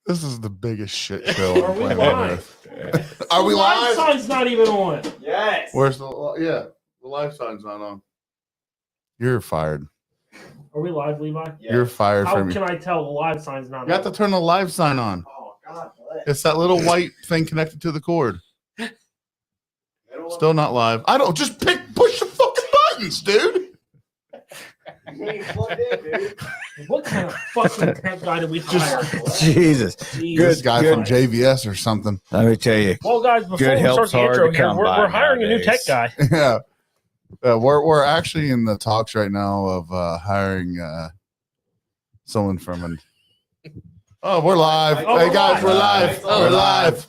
This is the biggest shit show Are on we planet live? Earth. Are we The live live? sign's not even on. Yes. Where's the the live sign's not on. You're fired. Are we live, Levi? Yes. You're fired How from can I tell the live sign's not You have to on? turn the live sign on. Oh God. What? It's that little white thing connected to the cord. Still not live. I don't just push the fucking buttons, dude. You ain't plugged in, dude. What kind of fucking tech guy did we hire? Jesus. Jeez. This guy good. from JVS or something. Let me tell you. Well, guys, before Good we help's start the hard intro to here, come we're by hiring a new tech nowadays. guy. Yeah. We're actually in the talks right now of hiring someone from an. Oh, we're live. Oh, hey we're guys, live. we're live. Oh, We're we're live.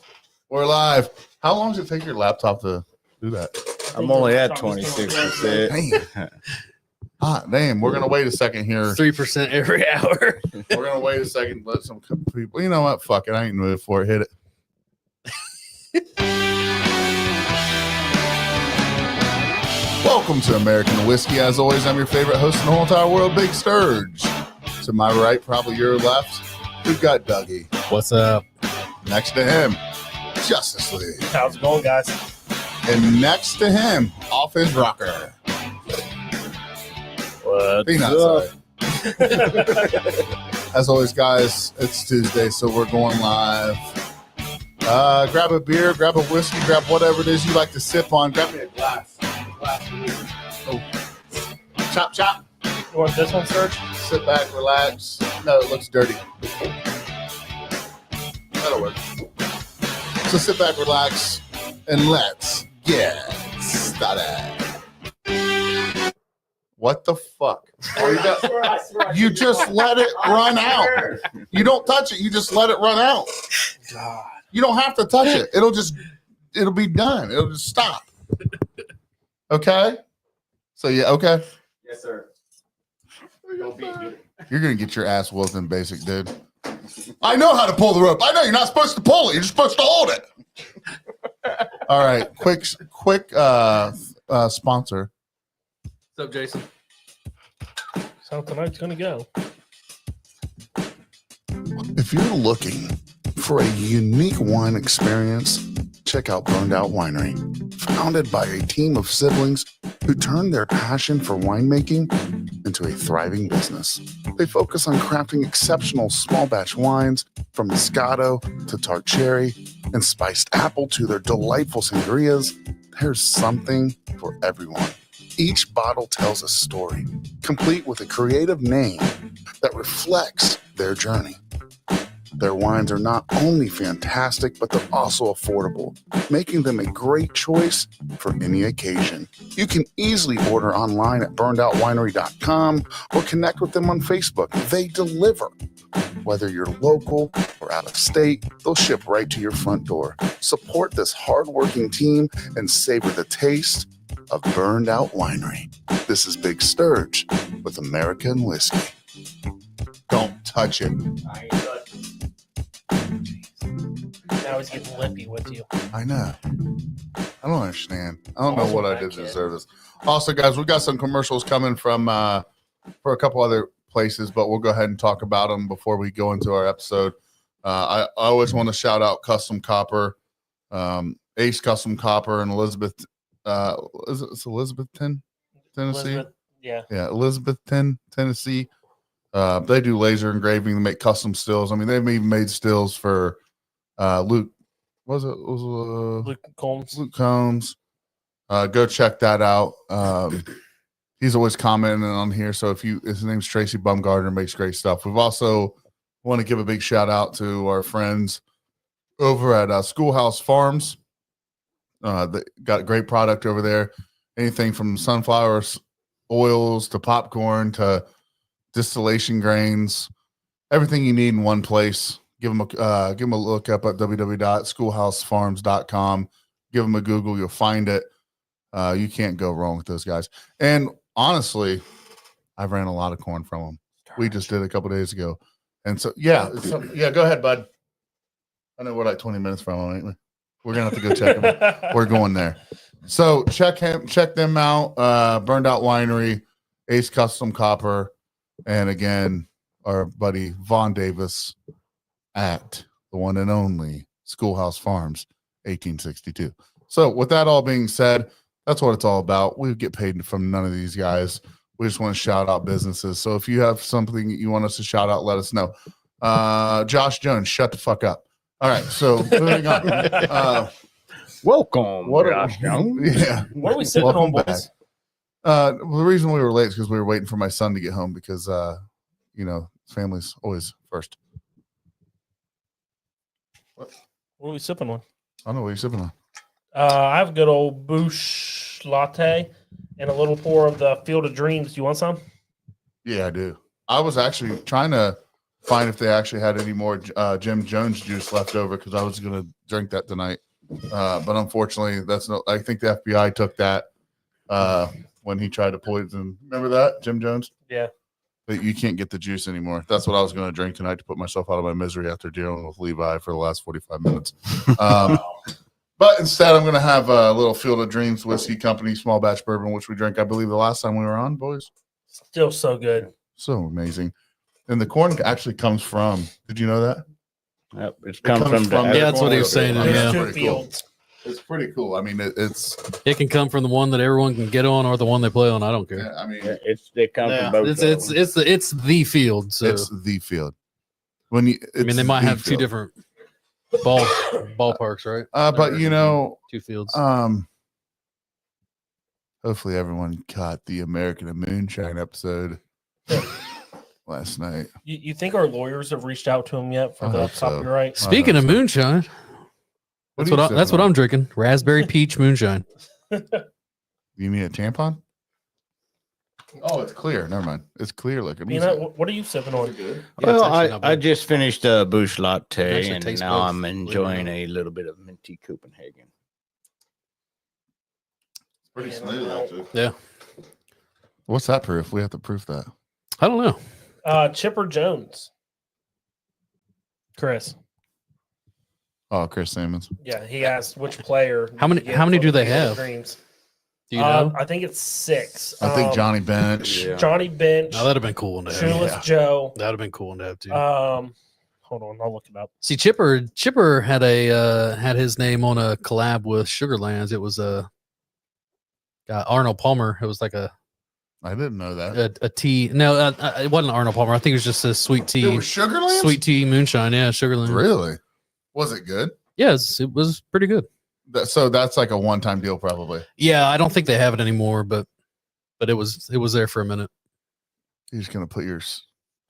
We're live. How long does it take your laptop to do that? I'm only at 26%. Damn. Damn. We're gonna wait a second here. 3% every hour. We're gonna wait a second. Let some people. You know what? Fuck it. I ain't moving for it. Hit it. Welcome to American Whiskey. As always, I'm your favorite host in the whole entire world, Big Sturge. To my right, probably your left, we've got Dougie. What's up? Next to him, Justice League. How's it going, guys? And next to him, off his rocker. What's Peanuts. up? As always, guys, it's Tuesday, so we're going live. Grab a beer, grab a whiskey, grab whatever it is you like to sip on. Grab me a glass. Oh. Chop, chop. You want this one, Serge? Sit back, relax. No, it looks dirty. That'll work. So sit back, relax, and let's get started. What the fuck? Oh, you got- I swear, You just let it run out. You don't touch it. You just let it run out. God. You don't have to touch it. It'll be done. It'll just stop. Okay? So, yeah, okay. Yes, sir. Don't beat me. You're going to get your ass whooped in basic, dude. I know how to pull the rope. I know you're not supposed to pull it. You're just supposed to hold it. All right. Quick sponsor. What's up, Jason? So how tonight's going to go. If you're looking for a unique wine experience, check out Burned Out Winery. Founded by a team of siblings who turned their passion for winemaking into a thriving business. They focus on crafting exceptional small batch wines from Moscato to tart cherry and spiced apple to their delightful sangrias. There's something for everyone. Each bottle tells a story, complete with a creative name that reflects their journey. Their wines are not only fantastic, but they're also affordable, making them a great choice for any occasion. You can easily order online at burnedoutwinery.com or connect with them on Facebook. They deliver. Whether you're local or out of state, they'll ship right to your front door. Support this hardworking team and savor the taste of Burned Out Winery. This is Big Sturge with American Whiskey. Don't touch it. I ain't touching. Now he's getting lippy with you. I know. I don't understand. I don't know Also what I that did to kid. deserve this. Also, guys, we got some commercials coming from for a couple other places, but we'll go ahead and talk about them before we go into our episode. I always want to shout out Custom Copper, Ace Custom Copper, and Elizabeth. It's Elizabethton, Tennessee? Elizabeth, yeah. Yeah, Elizabethton, Tennessee. They do laser engraving. They make custom stills. I mean, they've even made stills for Luke. Luke Combs. Luke Combs. Go check that out. He's always commenting on here. So his name's Tracy Bumgardner, makes great stuff. We've also want to give a big shout out to our friends over at Schoolhouse Farms. They got a great product over there. Anything from sunflower oils to popcorn to distillation grains, everything you need in one place. Give them a look up at www.schoolhousefarms.com. Give them a Google. You'll find it. You can't go wrong with those guys. And honestly, I've ran a lot of corn from them. We just did a couple days ago. And so, yeah, go ahead, bud. I know we're like 20 minutes from them, ain't we? We're going to have to go check them. We're going there. So check them out. Burned Out Winery, Ace Custom Copper, and again, our buddy Vaughn Davis at the one and only Schoolhouse Farms, 1862. So with that all being said, that's what it's all about. We get paid from none of these guys. We just want to shout out businesses. So if you have something you want us to shout out, let us know. Josh Jones, shut the fuck up. All right, so moving on. Welcome, What Josh Jones. Yeah. What are we sipping Welcome on, boys? back. The reason we were late is because we were waiting for my son to get home because, family's always first. What are we sipping on? I don't know what you're sipping on. I have a good old Boosh latte and a little pour of the Field of Dreams. You want some? Yeah, I do. I was actually trying to find if they actually had any more Jim Jones juice left over because I was going to drink that tonight. But unfortunately, I think the FBI took that when he tried to poison. Remember that, Jim Jones? Yeah. But you can't get the juice anymore. That's what I was going to drink tonight to put myself out of my misery after dealing with Levi for the last 45 minutes. But instead, I'm going to have a little Field of Dreams Whiskey Company small batch bourbon, which we drank, I believe, the last time we were on, boys. Still so good. So amazing. And the corn actually comes from, did you know that? Yep, it's It come comes from the the Yeah, that's what he was corn. saying, I mean, yeah. it's Two pretty cool. fields. It's pretty cool. I mean, it's It can come from the one that everyone can get on or the one they play on. I don't care. I mean, they come Yeah, from both. it's the field. So it's the field. When you, I mean, they might the have two field. different ballparks, right? But you know, Two fields. hopefully everyone caught the American and Moonshine episode last night. You think our lawyers have reached out to him yet for I the hope so. copyright? Speaking of moonshine, that's what I'm drinking. Raspberry peach moonshine. You need a tampon? Oh, it's clear. Never mind. It's clear looking. You know, what are you sipping on? Yeah, Well, it's actually not I bad. just finished a Bush It latte, actually and tastes now both, I'm believe it or enjoying not. a little bit of minty Copenhagen. pretty Yeah, smooth, no. actually. Yeah. What's that proof? We have to proof that. I don't know. Chipper Jones. Chris. Oh, Chris Simmons. Yeah, he asked which player. How many- to get how many for do the they Field of have? Dreams. Do you know? I think it's 6. I think Johnny Bench. Yeah. Johnny Bench, No, that'd have been cool one to have. Shoeless Yeah. Joe. That'd have been cool one to have too. Hold on, I'll look it up. See, Chipper had had his name on a collab with Sugarlands. It was Arnold Palmer. It was like a I didn't know that. tea. No, it wasn't Arnold Palmer. I think it was just a sweet It tea, was Sugarland? sweet tea moonshine. Yeah, Sugarland. Really? Was it good? Yes, it was pretty good. So that's like a one-time deal, probably. Yeah, I don't think they have it anymore, but it was there for a minute. You're just gonna put your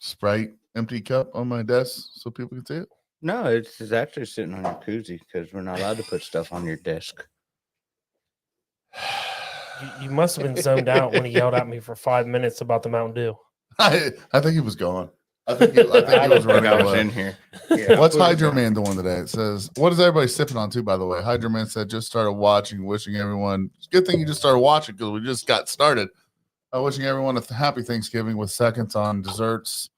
Sprite empty cup on my desk so people can see it. No, it's actually sitting on your koozie because we're not allowed to put stuff on your desk. You must have been zoned out when he yelled at me for 5 minutes about the Mountain Dew. I think he was gone. I think he was I running was away. in here. What's Hydro Man doing today? It says, what is everybody sipping on too, by the way? Hydro Man said, just started watching, wishing everyone, it's a good thing you just started watching because we just got started. Wishing everyone a happy Thanksgiving with seconds on desserts,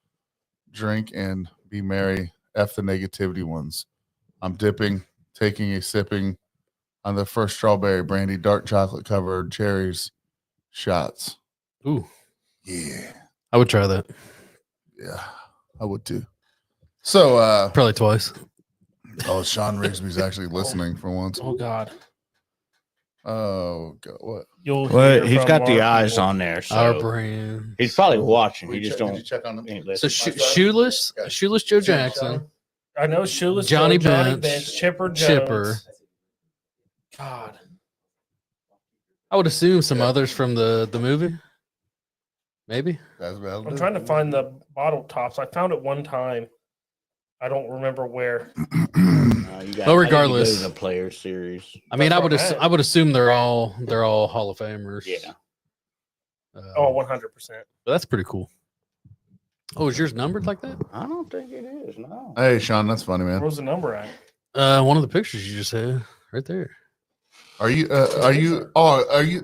drink, and be merry. F the negativity ones. I'm dipping, taking a sipping on the first strawberry brandy, dark chocolate covered cherries shots. Ooh, Yeah. I would try that Yeah. I would too. So, probably twice. Sean Rigsby's actually listening for once. Oh God, Oh, God, what? you'll. Well, hear he's from got the our eyes people. on there, Our so brand. he's probably watching. He Did just you don't. check on him? ain't So listening. shoeless Joe Jackson, I know Shoeless Johnny Joe, Bench, Chipper Jones. Chipper. God, I would assume some others from the movie. Maybe. That's about I'm it. trying to find the bottle tops. I found it one time. I don't remember where. You got- Well, I regardless. didn't go to the player series. I mean, That's what I had. I would assume they're all Hall of Famers. Yeah. Oh, 100%. But that's pretty cool. Oh, is yours numbered like that? I don't think it is. No. Hey, Sean, that's funny, man. Where's the number at? One of the pictures you just had right there. Are you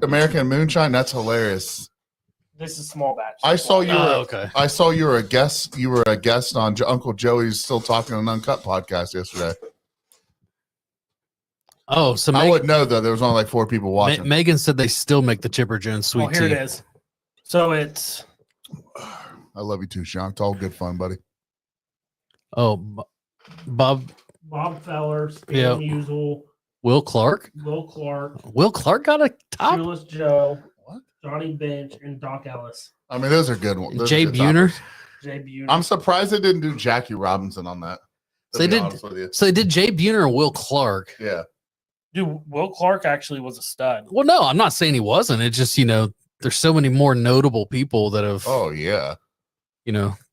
American Moonshine? That's hilarious. This is small batch. I saw you. Okay. I saw you were a guest. You were a guest on Uncle Joey's Still Talking on Uncut podcast yesterday. Oh, so I would know though. There was only like 4 people watching. Megan said they still make the Chipper Jones sweet Oh, here tea. it is. So it's I love you too, Sean. It's all good fun, buddy. Oh, Bob Bob Feller, Stan Yeah. Musial, Will Clark. Will Clark, Will Clark got a top. Shoeless Joe, What? Johnny Bench, and Doc Ellis. I mean, those are good ones. Those are Jay good Buhner. toppers. Jay Buhner. I'm surprised they didn't do Jackie Robinson on that. to So they be did- honest with you. So they did Jay Buhner and Will Clark. Yeah. Dude, Will Clark actually was a stud. Well, no, I'm not saying he wasn't. It's just, there's so many more notable people that have, Oh yeah.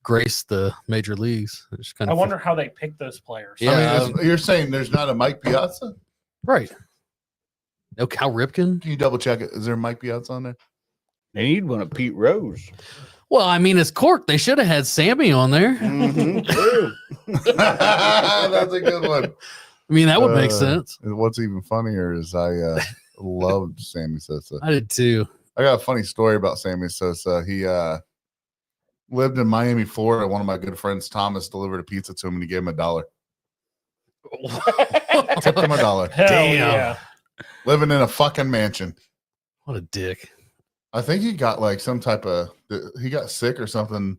graced the major leagues. It's kind I of wonder how they picked those players. Yeah. I mean, you're saying there's not a Mike Piazza? right. No Cal Ripken. Can you double check it? Is there a Mike Piazza on there? They need one of Pete Rose. Well, I mean, it's Cork. They should have had Sammy on there. Mhm, true. That's a good one. I mean, that would make Uh, sense. And what's even funnier is I loved Sammy Sosa. I did too. I got a funny story about Sammy Sosa. He lived in Miami, Florida. One of my good friends, Thomas, delivered a pizza to him and he gave him $1. Tipped him $1. Hell Damn. yeah. Living in a fucking mansion. What a dick. I think he got like some type of he got sick or something,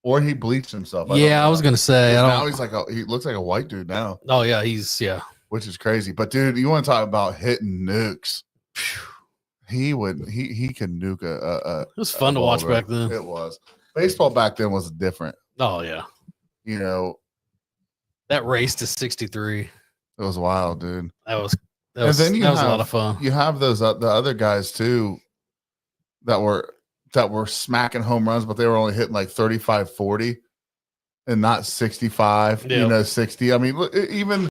or he bleached himself. Yeah, I was gonna say. Now he's like he looks like a white dude now, Oh yeah, he's. which is crazy. But dude, you want to talk about hitting nukes? He could nuke a It was fun to watch ball, bro. back then. It was. Baseball back then was different. Oh yeah, You know, that race to 63. it was wild, dude. That was. That And was, then you that was a lot have- of fun. You have those the other guys too that were smacking home runs, but they were only hitting like 35, 40 and not 65, Yeah. 60. I mean, look, even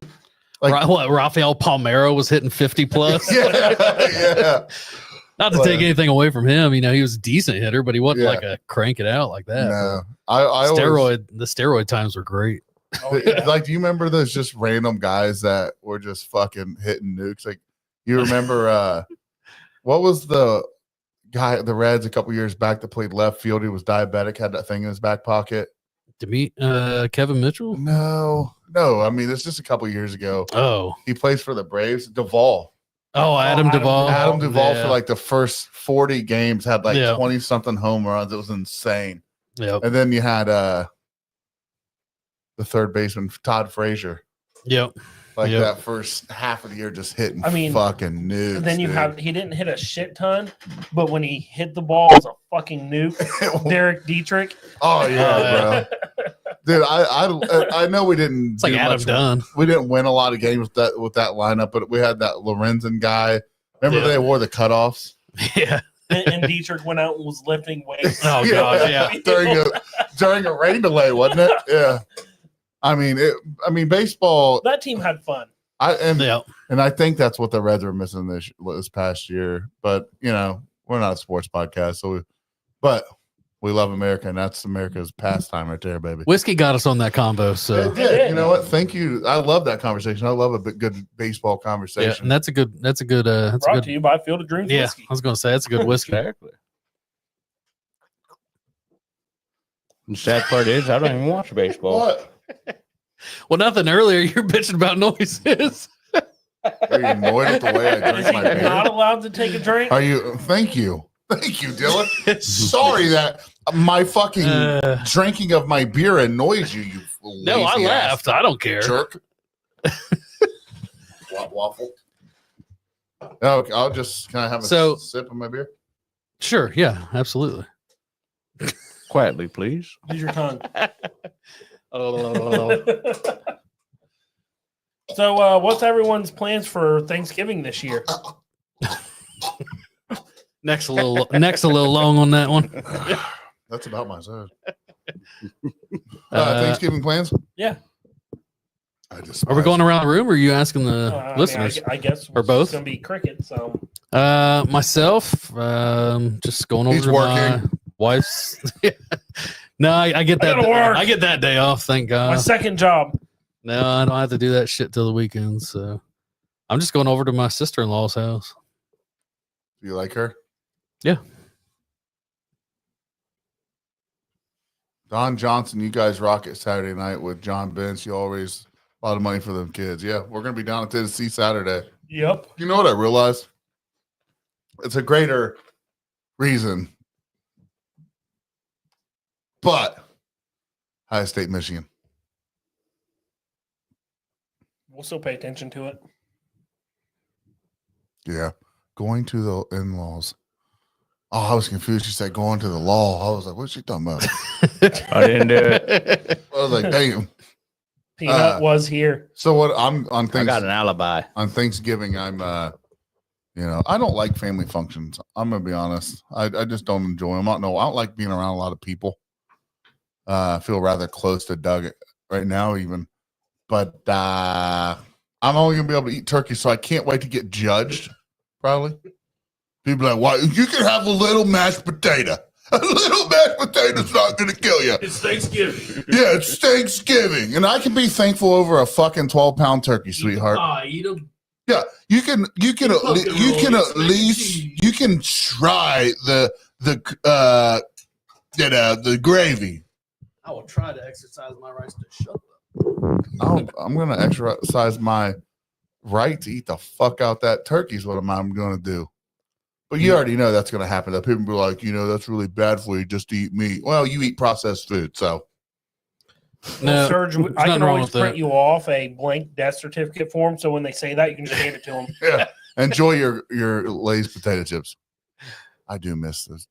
like Rafael Palmeiro was hitting 50 plus. yeah. Not to take anything away from him, he was a decent hitter, but he wasn't Yeah. like a crank it out like that. No. I always, The steroid times were great. Oh, yeah. like, do you remember those just random guys that were just fucking hitting nukes? Like, you remember what was the guy at the Reds a couple years back that played left field? He was diabetic, had that thing in his back pocket. Kevin Mitchell. No. I mean, it's just a couple years ago. Oh, He plays for the Braves. Duvall. Adam Adam Duvall. Adam Duvall Yeah. for like the first 40 games had like Yeah. 20 something home runs. It was insane. Yep. And then you had the third baseman, Todd Frazier. Yep. Like Yep. that first half of the year just hitting I mean, fucking nukes. And then you dude. he didn't hit a shit ton, but when he hit the ball, it was a fucking nuke. Derek Dietrich. Oh yeah, bro. Dude, I know we didn't It's like do Adam much- Dunn. We didn't win a lot of games with that lineup, but we had that Lorenzen guy. Remember Yeah. they wore the cutoffs Yeah. And Dietrich went out and was lifting weights. Oh gosh, yeah. during a rain delay, wasn't it? Yeah. I mean, baseball. That team had fun. Yeah. And I think that's what the Reds were missing this past year. But we're not a sports podcast, but we love America, and that's America's pastime right there, baby. Whiskey got us on that combo, so It did. You know what? Thank you. I love that conversation. I love a good baseball yeah, conversation. and that's a good that's a Brought good to you by Field of Dreams yeah. Whiskey. I was gonna say that's a good whiskey. Exactly. The sad part is, I don't even watch baseball. What? Well, nothing earlier. You're bitching about noises. Are you annoyed with the way I Is drink he my not beer? allowed to take a drink? Are you? Thank you, Dylan. Sorry that my fucking drinking of my beer annoys you. You No, I lazy ass laughed. I don't care. jerk. Waffle. Okay, I'll just can I have a So- sip of my beer? Sure. Yeah. Absolutely. Quietly, please. Use your tongue. Oh, So, what's everyone's plans for Thanksgiving this year? next a little long on that one. That's about my size. Uh, Thanksgiving plans? Yeah. I just Are we going around the room, or are you asking the I mean, listeners? I guess Or both? It's gonna be cricket. So Myself, just going over He's to my working. wife's. No, I get that. gotta work. I get that day off. Thank my God. second job. No, I don't have to do that shit till the weekend. So I'm just going over to my sister-in-law's house. Do you like her? Yeah. Don Johnson, you guys rock it Saturday night with John Bench. You always a lot of money for them kids. Yeah, we're gonna be down at Tennessee Saturday. Yep. You know what I realized? It's a greater reason. But Ohio State, Michigan. We'll still pay attention to it. Yeah. Going to the in-laws. Oh, I was confused. She said going to the law. I was like, what's she talking about? I didn't do it. I was like, damn. Peanut was here. So what I'm on I things got an alibi. on Thanksgiving, I'm I don't like family functions. I'm gonna be honest. I just don't enjoy them. I don't like being around a lot of people. I feel rather close to Doug right now, even. But I'm only gonna be able to eat turkey, so I can't wait to get judged. Probably. People are like, why you can have a little mashed potato. A little mashed potato's not gonna kill you. It's Thanksgiving. Yeah, it's Thanksgiving. And I can be thankful over a fucking 12-pound turkey, sweetheart. Eat them. Yeah, you can at least you can try the gravy. I will try to exercise my rights to shut up. I'm gonna exercise my right to eat the fuck out that turkey is what I'm gonna do. But you already know that's gonna happen. That people be like, that's really bad for you just to eat meat. Well, you eat processed food, so No, Serge, I nothing can wrong always with that. print you off a blank death certificate form. So when they say that, you can just hand it to them. yeah. Enjoy your Lay's potato chips. I do miss those.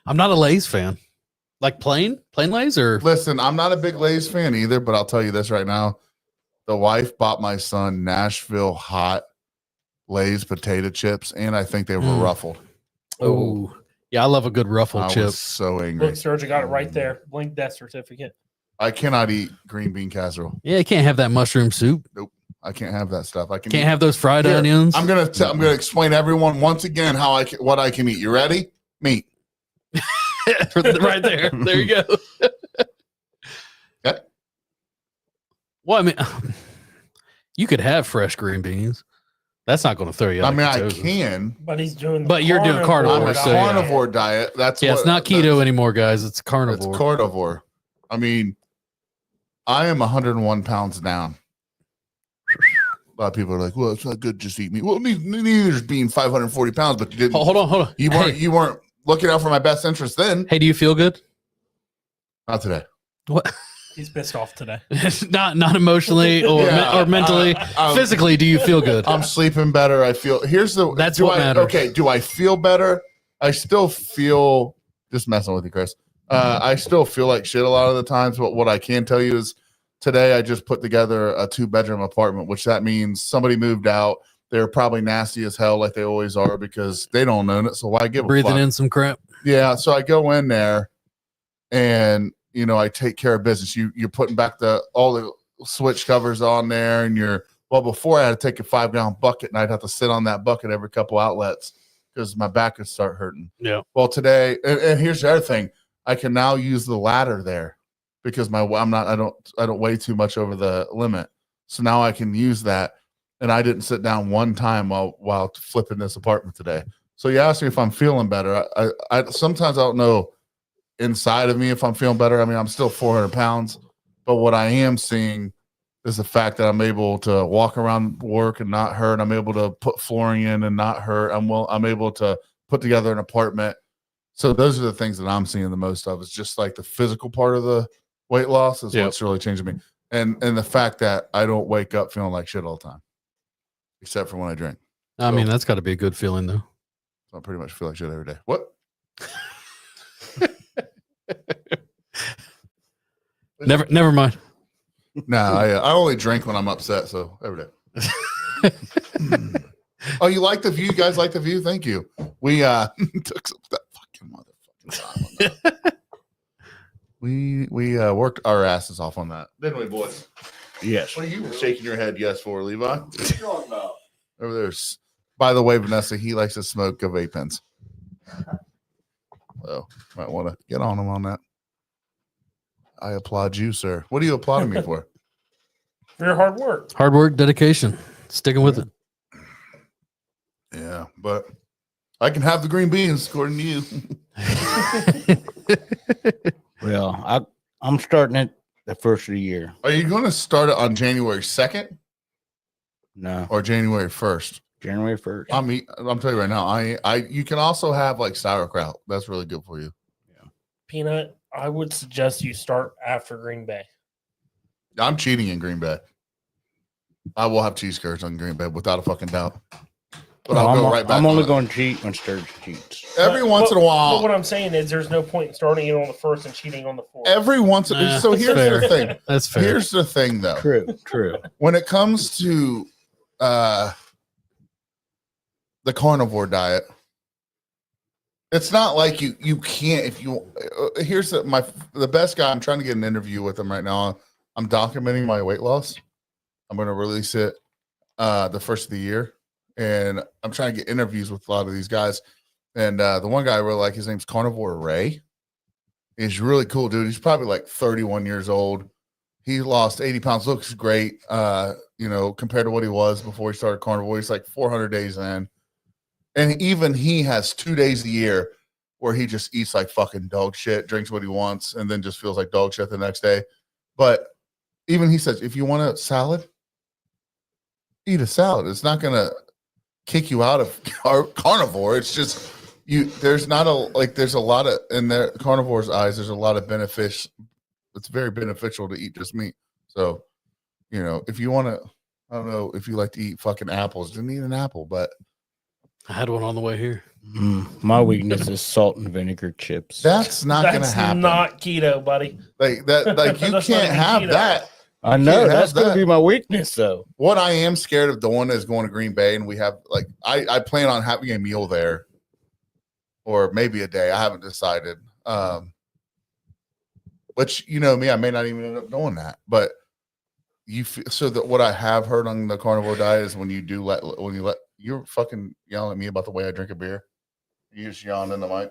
I'm not a Lay's fan. Like plain Lay's or Listen, I'm not a big Lay's fan either, but I'll tell you this right now. The wife bought my son Nashville hot Lay's potato chips, and I think they were ruffled. oh yeah, I love a good ruffle I chip. was so angry. Look, Serge, I got it right there. Blank death certificate. I cannot eat green bean casserole. Yeah, you can't have that mushroom soup. I can't have that stuff. I can Can't eat. have those fried Here, onions. I'm gonna explain to everyone once again what I can eat. You ready? Meat. right there. There you go. Okay. Well, I mean, you could have fresh green beans. That's not going to throw you out. I mean, of I ketosis. can. But he's doing. But you're doing carnivore, I'm a so yeah. carnivore diet. That's Yeah, it's not keto anymore, guys. It's carnivore. It's carnivore. I mean, I am 101 pounds down. A lot of people are like, "Well, it's not good. Just eat meat." Well, neither is being 540 pounds, but you didn't. Hold on. You weren't looking out for my best interest then. Hey, do you feel good? Not today. What? He's pissed off today. not emotionally or Yeah, or mentally, physically. Do you feel good? I'm sleeping better. I feel. That's what matters. Okay, do I feel better? I still feel. Just messing with you, Chris. I still feel like shit a lot of the times. But what I can tell you is, today I just put together a 2-bedroom apartment, which that means somebody moved out. They're probably nasty as hell, like they always are, because they don't own it. So why give a Breathing fuck? in some crap. Yeah. So I go in there, and I take care of business. You're putting back all the switch covers on there, and before I had to take a 5-gallon bucket, and I'd have to sit on that bucket every couple outlets because my back would start hurting. Yeah. Well, today, and here's the other thing, I can now use the ladder there because I don't weigh too much over the limit, so now I can use that. And I didn't sit down one time while flipping this apartment today. So you asked me if I'm feeling better. I sometimes I don't know inside of me if I'm feeling better. I mean, I'm still 400 pounds, but what I am seeing is the fact that I'm able to walk around work and not hurt. I'm able to put flooring in and not hurt. I'm able to put together an apartment. So those are the things that I'm seeing the most of. It's just like the physical part of the weight loss is what's really changing me. And the fact that I don't wake up feeling like shit all the time, except for when I drink. I mean, that's got to be a good feeling, though. So I pretty much feel like shit every day. What? Never mind. No, I only drink when I'm upset. So every day. Oh, you like the view? You guys like the view? Thank you. We took some that fucking motherfucking time on that. We worked our asses off on that, didn't we, boys? Yes. What are you shaking your head yes for, Levi? What are you talking about? Over there's. By the way, Vanessa, he likes to smoke a vape pens. So might want to get on him on that. I applaud you, sir. What are you applauding me for? For your hard work. Hard work, dedication, sticking with it. Yeah, but I can have the green beans according to you. Well, I'm starting it the first of the year. Are you going to start it on January 2nd No, or January 1st? January 1st. I'm telling you right now, you can also have like sauerkraut. That's really good for you. Peanut, I would suggest you start after Green Bay. I'm cheating in Green Bay. I will have cheese curds on Green Bay without a fucking doubt. But I'll go right back. I'm only on it. going to cheat when Sturge cheats. Every once in a But while. what I'm saying is, there's no point in starting it on the first and cheating on the fourth. Every once. Nah, So that's here's fair. the thing. That's fair. Here's the thing, though. True. When it comes to the carnivore diet, it's not like you can't if you. Here's the best guy. I'm trying to get an interview with him right now. I'm documenting my weight loss. I'm going to release it the first of the year, and I'm trying to get interviews with a lot of these guys. And the one guy I really like, his name's Carnivore Ray. He's really cool, dude. He's probably like 31 years old. He lost 80 pounds, looks great. Compared to what he was before he started carnivore. He's like 400 days in. And even he has 2 days a year where he just eats like fucking dog shit, drinks what he wants, and then just feels like dog shit the next day. But even he says, if you want a salad, eat a salad. It's not going to kick you out of carnivore. It's just there's a lot of, in their carnivore's eyes, there's a lot of benefits. It's very beneficial to eat just meat. So, if you want to, I don't know if you like to eat fucking apples, then eat an apple. But I had one on the way here. My weakness is salt and vinegar chips. that's not going to That's happen. not keto, buddy. Like that. Like you That's not can't even have keto. that. I know can't that's have going to that. be my weakness, though. What I am scared of doing is going to Green Bay, and we have I plan on having a meal there, or maybe a day. I haven't decided. Which me, I may not even end up doing that. But what I have heard on the carnivore diet is when you let you're fucking yelling at me about the way I drink a beer. You just yawn in the mic.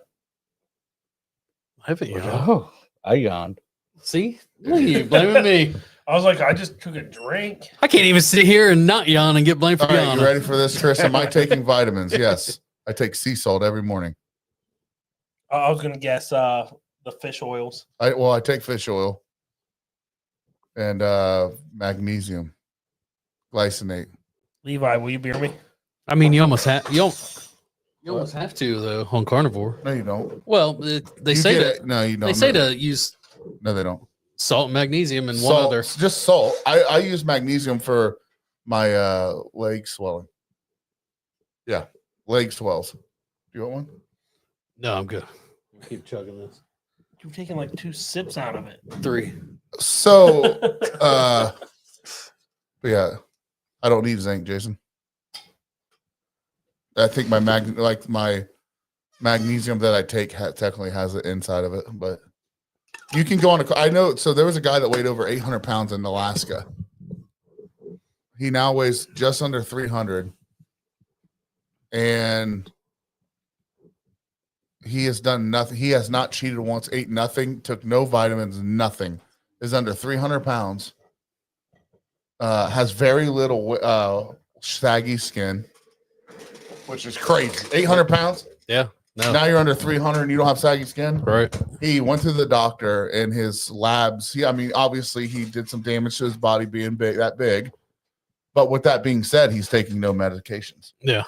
I haven't you? Oh, I yawned. See? Look at you blaming me. I was like, I just took a drink. I can't even sit here and not yawn and get blamed for All right, yawning. you ready for this, Chris? Am I taking vitamins? Yes, I take sea salt every morning. I was gonna guess the fish oils. I take fish oil and magnesium glycinate. Levi, will you beer me? I mean, you almost have you almost have to though on carnivore. No, you don't. Well, they You say get to it. No, you don't. they say No. to use No, they don't. salt and magnesium and one Salt, other. just salt. I use magnesium for my leg swelling. Yeah, leg swells. Do you want one? No, I'm good. Keep chugging this. You're taking like 2 sips out of it. 3. So, but yeah, I don't need zinc, Jason. I think my magnesium that I take technically has it inside of it, but you can go on I know. So there was a guy that weighed over 800 pounds in Alaska. He now weighs just under 300, and he has done nothing. He has not cheated once, ate nothing, took no vitamins, nothing. Is under 300 pounds. Has very little saggy skin, which is crazy. 800 pounds. Yeah. No. Now you're under 300 and you don't have saggy skin. Right. He went to the doctor and his labs. Obviously he did some damage to his body being that big. But with that being said, he's taking no medications. Yeah.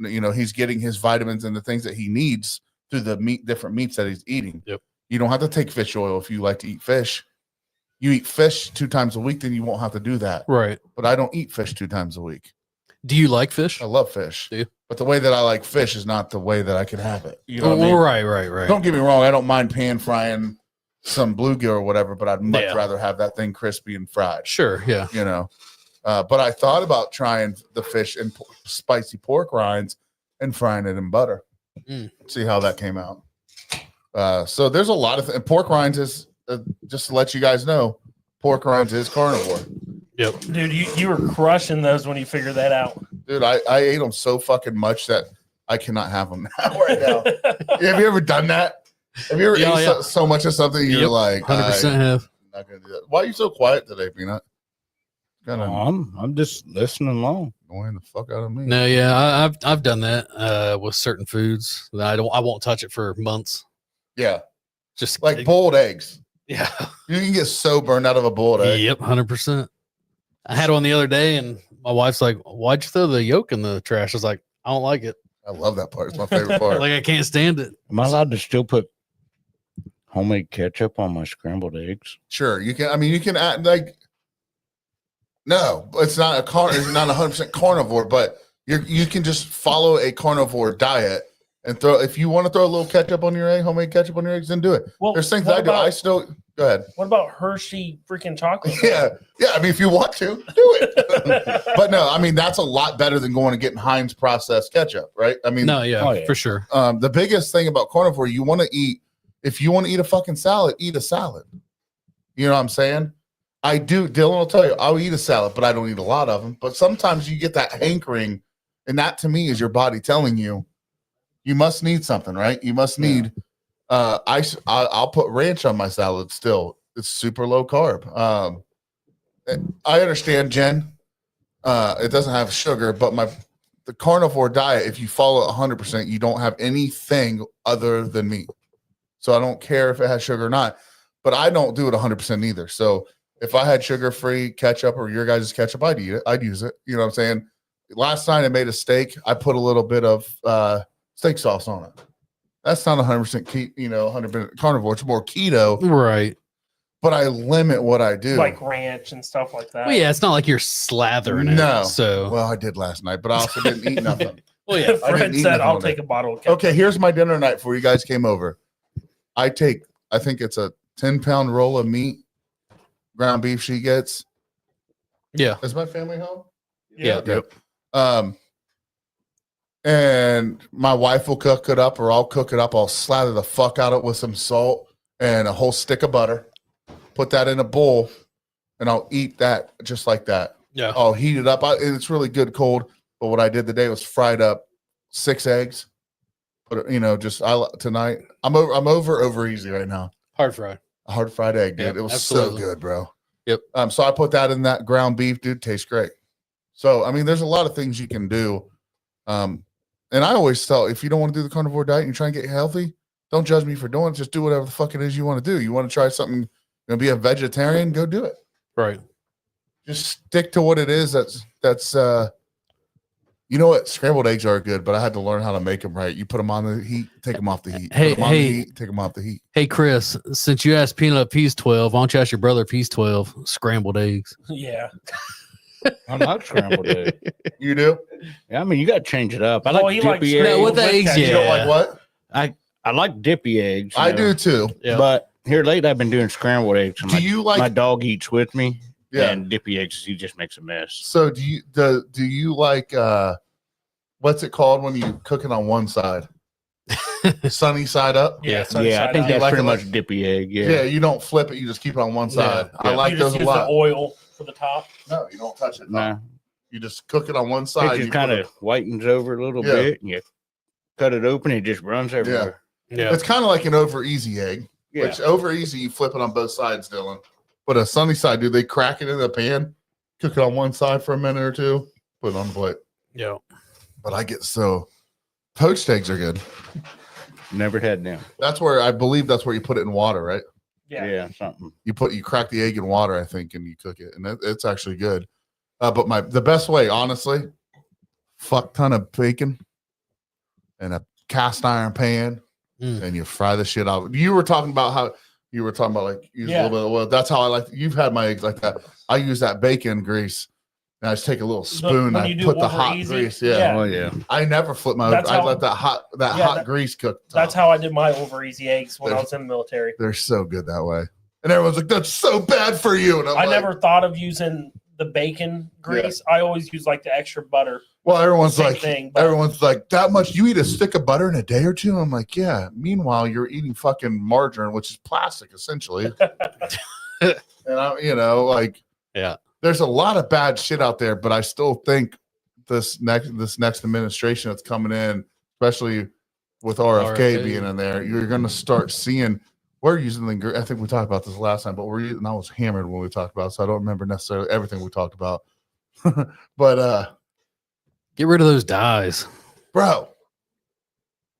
He's getting his vitamins and the things that he needs through the different meats that he's eating. Yep. You don't have to take fish oil if you like to eat fish. You eat fish 2 times a week, then you won't have to do that. Right. But I don't eat fish 2 times a week. Do you like fish? I love fish. Do you? But the way that I like fish is not the way that I could have it. You know what I mean? Right. Don't get me wrong. I don't mind pan frying some bluegill or whatever, but I'd much Yeah. rather have that thing crispy and fried. Sure. Yeah. But I thought about trying the fish in spicy pork rinds and frying it in butter. See how that came out. So there's a lot of pork rinds is just to let you guys know, pork rinds is carnivore. Yep. Dude, you were crushing those when you figured that out. Dude, I ate them so fucking much that I cannot have them now right now. Have you ever done that? Have you ever Yeah, ate yeah. so much of something you're Yep, like, 100% have. I'm not gonna do that. Why are you so quiet today, Peanut? Kind of I'm just listening along. annoying the fuck out of me. No, yeah, I've done that with certain foods. I won't touch it for months. Yeah, Just like boiled eggs. yeah. You can get so burned out of a boiled egg. Yep, 100%. I had one the other day, and my wife's like, "Why'd you throw the yolk in the trash?" I was like, "I don't like it. I love that part. It's my favorite part. Like I can't stand it." Am I allowed to still put homemade ketchup on my scrambled eggs? Sure, you can. I mean, you can add like No, it's not it's not 100% carnivore, but you can just follow a carnivore diet and throw. If you want to throw a little ketchup on your egg, homemade ketchup on your eggs, then do it. Well, There's things what I do. I about- still go ahead. What about Hershey freaking chocolate? Yeah. I mean, if you want to, do it. But no, I mean that's a lot better than going and getting Heinz processed ketchup, right? I mean, No, yeah, Oh, yeah. for sure. the biggest thing about carnivore, you want to eat. If you want to eat a fucking salad, eat a salad. You know what I'm saying? I do. Dylan will tell you, I'll eat a salad, but I don't eat a lot of them. But sometimes you get that hankering, and that to me is your body telling you, you must need something, right? You must need. I'll put ranch on my salad. Still, it's super low carb. I understand, Jen. It doesn't have sugar, but the carnivore diet, if you follow it 100%, you don't have anything other than meat. So I don't care if it has sugar or not, but I don't do it 100% either. So if I had sugar-free ketchup or your guys' ketchup, I'd eat it. I'd use it. You know what I'm saying? Last night I made a steak. I put a little bit of steak sauce on it. That's not 100% 100% carnivore. It's more keto, Right. but I limit what I do. Like ranch and stuff like that. Well, yeah, it's not like you're slathering No. it. So, Well, I did last night, but I also didn't eat nothing. well, yeah. I didn't Fred eat said, nothing "I'll all day." take a bottle of ketchup." Okay, here's my dinner night before you guys came over. I think it's a 10-pound roll of meat, ground beef she gets. Yeah. Is my family home? Yeah. Yep. And my wife will cook it up, or I'll cook it up. I'll slather the fuck out of it with some salt and a whole stick of butter. Put that in a bowl, and I'll eat that just like that. Yeah. I'll heat it up. And it's really good cold. But what I did today was fried up 6 eggs. But tonight I'm over easy right now. Hard fry. A hard fried egg, dude. Yep, It was absolutely. so good, bro. Yep. So I put that in that ground beef, dude. Tastes great. So I mean, there's a lot of things you can do. And I always tell, if you don't want to do the carnivore diet and you're trying to get healthy, don't judge me for doing it. Just do whatever the fuck it is you want to do. You want to try something, be a vegetarian, go do it. Right. Just stick to what it is. That's you know what? Scrambled eggs are good, but I had to learn how to make them right. You put them on the heat, take them off the heat. Hey, put them on the hey. heat, take them off the heat. Hey, Chris, since you asked Peanut if he's 12, why don't you ask your brother if he's 12? Scrambled eggs. Yeah. I like scrambled egg. You do? Yeah, I mean, you got to change it up. I Well, like he likes dippy No, eggs. with the with eggs, ketchup. You don't yeah. like what? I like dippy eggs. you I know. do too. Yeah. But here lately, I've been doing scrambled eggs. and Do my, you like? my dog eats with me, Yeah. and dippy eggs, he just makes a mess. So do you like what's it called when you cook it on one side? Sunny side up? Yeah. Yeah. sunny Yeah, I side think up. that's like pretty it like- much dippy egg. Yeah. Yeah. You don't flip it, you just keep it on one side. Yeah. I like you those just a use lot. the oil for the top. No, you don't touch it. Nah, You just cook it on one it side. just you kind put of whitens over a little Yeah. bit, and you cut it open, it just runs everywhere. Yeah. It's kind of like an over easy egg. Yeah. Which over easy, you flip it on both sides, Dylan. But a sunny side, do they crack it in the pan, cook it on one side for a minute or two, put it on the plate. Yeah. But poached eggs are good. Never had them. I believe that's where you put it in water, right? Yeah. Yeah, something. You crack the egg in water, I think, and you cook it, and it's actually good. But the best way, honestly, fuck ton of bacon in a cast iron pan, Mm. and you fry the shit out. You were talking about how you were talking about like use Yeah. a little bit of oil. That's how I like. You've had my eggs like that. I use that bacon grease, and I just take a little spoon. when And you I do put the over hot easy, grease. yeah. Yeah. Oh yeah. I never flip my. That's I how- let that hot Yeah, grease cook. That's how I did my over easy eggs when I There's- was in the military. they're so good that way. And everyone's like, "That's so bad for you." And I'm I like, never thought of using the bacon grease. I always use like the extra butter. Well, everyone's Same like, thing, but- everyone's like, that much? You eat a stick of butter in a day or two? I'm like, yeah. Meanwhile, you're eating fucking margarine, which is plastic essentially. And Yeah. there's a lot of bad shit out there, but I still think this next administration that's coming in, especially with RFK RFK. being in there, you're going to start seeing. We're using the. I think we talked about this last time, but and I was hammered when we talked about it, so I don't remember necessarily everything we talked about. But Get rid of those dyes. bro,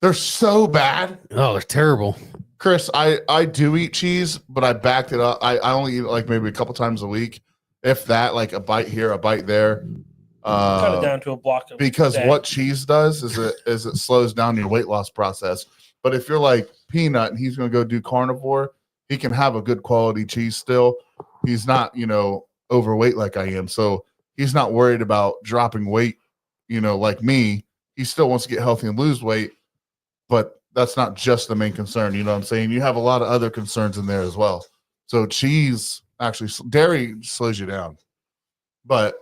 they're so bad. Oh, they're terrible. Chris, I do eat cheese, but I backed it up. I only eat it like maybe a couple times a week, if that, like a bite here, a bite there. Cut it down to a block of Because day. what cheese does is it slows down your weight loss process. But if you're like Peanut and he's going to go do carnivore, he can have a good quality cheese still. He's not, overweight like I am. So he's not worried about dropping weight, like me. He still wants to get healthy and lose weight, but that's not just the main concern. You know what I'm saying? You have a lot of other concerns in there as well. So cheese, actually, dairy slows you down. But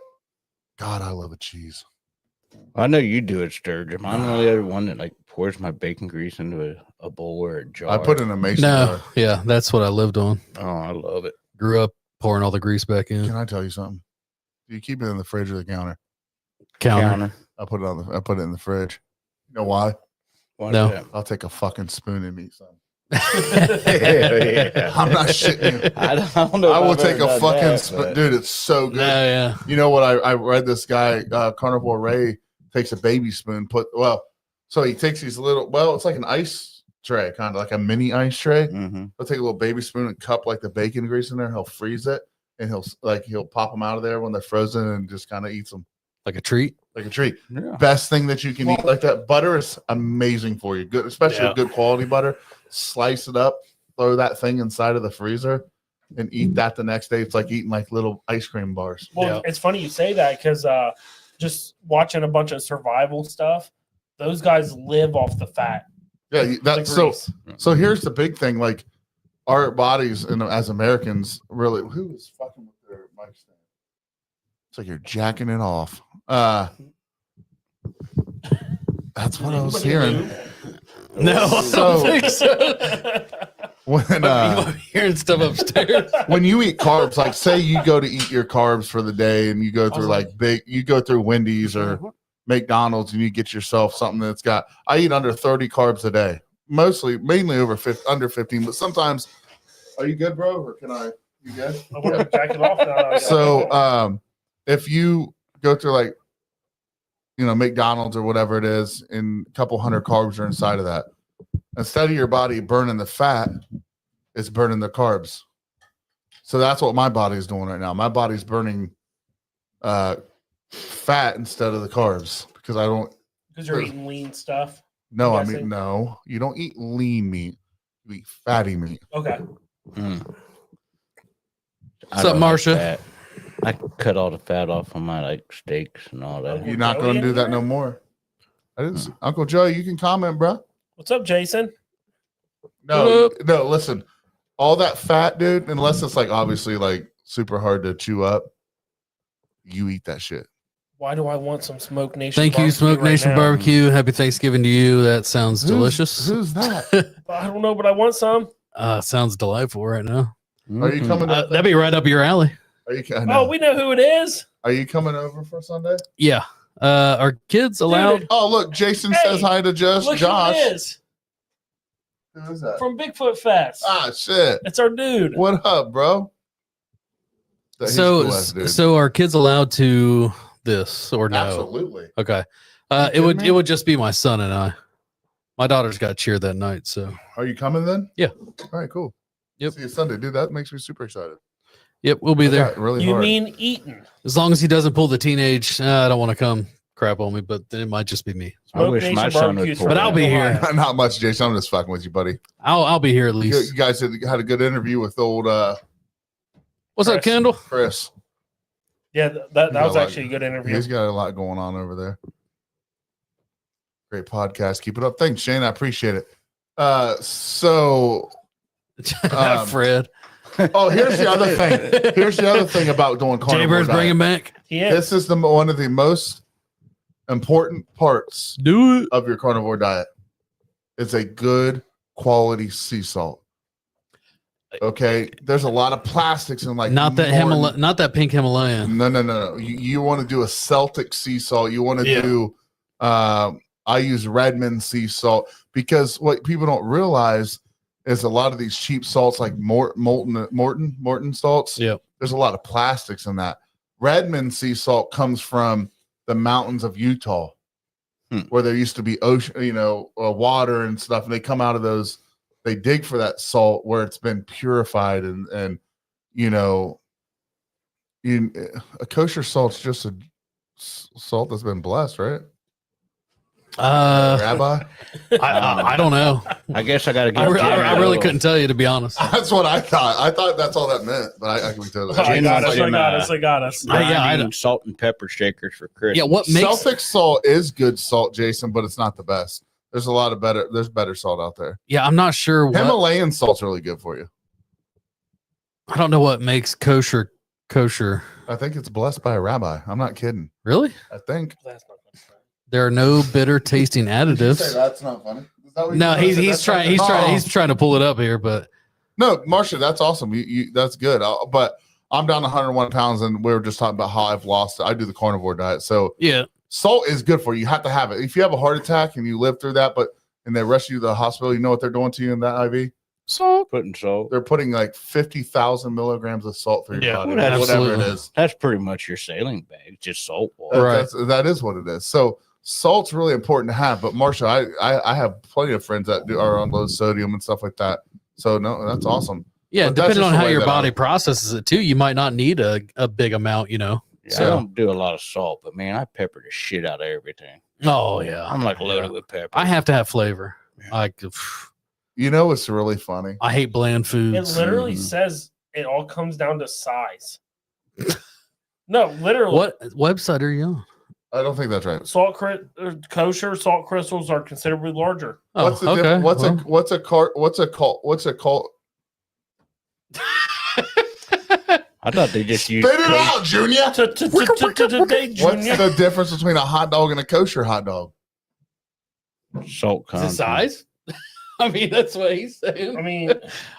God, I love a cheese. I know you do it, Sturgeon. I'm the only other one that like pours my bacon grease into a bowl or a jar. I put it in a mason No, jar. yeah, that's what I lived on. Oh, I love it. Grew up pouring all the grease back in. Can I tell you something? You keep it in the fridge or the counter. Counter. I put it in the fridge. You know why? Why No. is that? I'll take a fucking spoon and eat some. Hell yeah. I'm not shitting you. I don't know. I if will I've take ever a done fucking that, spoon. but- Dude, it's so good. Yeah. You know what? I read this guy, Carnivore Ray, takes a baby spoon, so he takes these little, it's like an ice tray, kind of like a mini ice tray. Mhm. He'll take a little baby spoon and cup like the bacon grease in there. He'll freeze it and he'll pop them out of there when they're frozen and just kind of eats them Like a treat. like a treat. Yeah. Best thing that you can eat like that. Butter is amazing for you. Good, especially Yeah. good quality butter. Slice it up, throw that thing inside of the freezer, and eat that the next day. It's like eating like little ice cream bars. Well, Yeah. it's funny you say that because just watching a bunch of survival stuff, those guys live off the fat. Yeah, the that's so. grease. So here's the big thing: like our bodies, and as Americans, really, who is fucking with their mic stand? It's like you're jacking it off. That's what I was hearing. No, I So- don't think so. When You might be hearing stuff upstairs. when you eat carbs, like say you go to eat your carbs for the day, and you go through you go through Wendy's or McDonald's, and you get yourself something that's got. I eat under 30 carbs a day, mainly under 15, but sometimes. Are you good, bro? Or can I? You good? I want to jack it off now. So if you go through McDonald's or whatever it is, and a couple hundred carbs are inside of that, instead of your body burning the fat, it's burning the carbs. So that's what my body is doing right now. My body's burning fat instead of the carbs because I don't. Because you're eating lean stuff. No, I'm guessing. no, you don't eat lean meat. You eat fatty meat. Okay. Mm. I What's up, don't Marcia? like that. I cut all the fat off on my steaks and all that. You're not going to do that no more. I didn't. Uncle Joe, you can comment, bro. What's up, Jason? No, listen. All that fat, dude, unless it's obviously super hard to chew up, you eat that shit. Why do I want some Smoke Nation? Thank you, barbecue Smoke right Nation now? Barbecue. Happy Thanksgiving to you. That sounds delicious. Who's that? I don't know, but I want some. Sounds delightful right now. Are you coming? That'd be right up your alley. Are you? Oh, we know who it is. Are you coming over for Sunday? Yeah. Are kids allowed? Dude, Oh, look, Jason Hey, says hi to look Josh. who it is Who is that? from Bigfoot Fest. Ah, shit. It's our dude. What up, bro? He's So, cool ass dude. so are kids allowed to this or no? Absolutely. Okay. You It would kidding me? just be my son and I. My daughter's got cheer that night, so Are you coming then? Yeah. All right, cool. Yep. See you Sunday, dude. That makes me super excited. yep, we'll be I there. got really You hard. mean eating? As long as he doesn't pull the teenage, I don't want to come crap on me, but then it might just be me. I wish Smoke my Nation son would barbecues pull from But I'll be here. Ohio. Not much, Jason. I'm just fucking with you, buddy. I'll be here at You least. guys had a good interview with old What's up, Chris. Kendall? Chris. Yeah, that got was a lot- actually a good interview. He's got a lot going on over there. Great podcast. Keep it up. Thanks, Shane. I appreciate it. So Fred. here's the other thing. Here's the other thing about doing carnivore Jaybird's diet. bringing back. He is. This is one of the most important parts Do it. of your carnivore diet. It's a good quality sea salt. Okay, there's a lot of plastics in Not that Morton. not that pink Himalayan. No. You want to do a Celtic sea salt. You want to Yeah. do. I use Redmond sea salt because what people don't realize is a lot of these cheap salts like Morton salts. Yep. There's a lot of plastics in that. Redmond sea salt comes from the mountains of Utah, where there used to be ocean, water and stuff, and they come out of those. They dig for that salt where it's been purified and a kosher salt's just a salt that's been blessed, right? Rabbi? I don't know. I guess I got to get. I really couldn't tell you, to be honest. That's what I thought. I thought that's all that meant, but I can tell Oh, I Jen got wants us. I him, got us. I got us. I Grinding salt and pepper shakers for Christmas. Yeah, what makes Celtic salt is good salt, Jason, but it's not the best. There's a lot of better. There's better salt out there. Yeah, I'm not sure what Himalayan salt's really good for you. I don't know what makes kosher. I think it's blessed by a rabbi. I'm not kidding. Really? I think. That's not good. There are no bitter tasting additives. That's not funny. Is that what No, you said? he's That's trying. not- He's trying to pull it up here, but No, Marcia, that's awesome. You that's good. But I'm down 101 pounds, and we were just talking about how I've lost. I do the carnivore diet, so yeah, salt is good for you. You have to have it. If you have a heart attack and you live through that, and they rush you to the hospital, you know what they're doing to you in that IV? salt. Putting salt. They're putting like 50,000 milligrams of salt through your Yeah, body, well, whatever it absolutely. is. That's pretty much your sailing bag, just salt water. Right. That is what it is. So salt's really important to have. But Marcia, I have plenty of friends that are on low sodium and stuff like that. So no, that's awesome. Yeah, But that's depending just on the how way your that body I- processes it too, you might not need a big amount. Yeah, So- I don't do a lot of salt, but man, I pepper the shit out of everything. Oh yeah, I'm like loaded with pepper. I have to have flavor. Like You know, it's really funny. I hate bland It foods. literally says it all comes down to size. No, literally. What website are you on? I don't think that's right. Kosher salt crystals are considerably larger. Oh, What's the okay. difference? well. What's a cart? What's a cult? What's a cult? I thought they just used. Spit it out, Junior. Today, What's Junior. the difference between a hot dog and a kosher hot dog? Salt Is content. it size? I mean, that's what he's saying. I mean,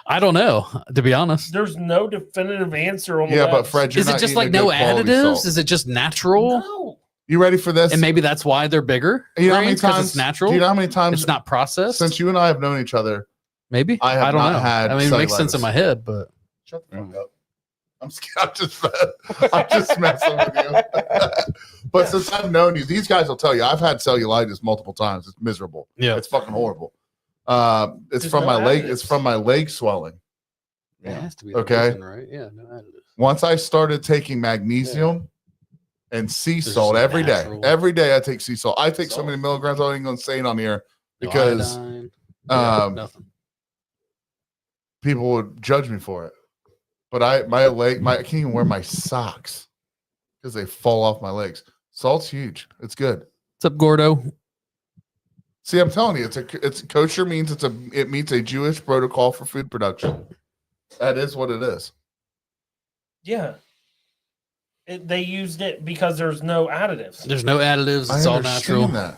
I don't know, to be honest. there's no definitive answer on the Yeah, but webs. Fred, you're Is it not just eating like a no good quality additives? salt. Is it just natural? No. You ready for this? And maybe that's why they're bigger. you know how many grains, 'cause times it's natural. Do you know how many times It's not processed. since you and I have known each other? Maybe I have don't not know. had I mean, it makes sense cellulitis. in my head, but Shut the fuck up. I'm just messing with you. But since I've known you, these guys will tell you I've had cellulitis multiple times. It's miserable. yeah, It's fucking horrible. It's There's from no my leg. additives. It's from my leg swelling. it has to be the Okay. reason, right? Yeah, no additives. Once I started taking magnesium and sea There's salt every day. natural- Every day I take sea salt. I take so Salt. many milligrams. I ain't gonna say it on here No because iodine, um, nothing. people would judge me for it. But I can't even wear my socks because they fall off my legs. Salt's huge. It's good. What's up, Gordo? See, I'm telling you, it's kosher means it meets a Jewish protocol for food production. That is what it is. Yeah. They used it because there's no additives. There's no additives. I It's all understand natural. that.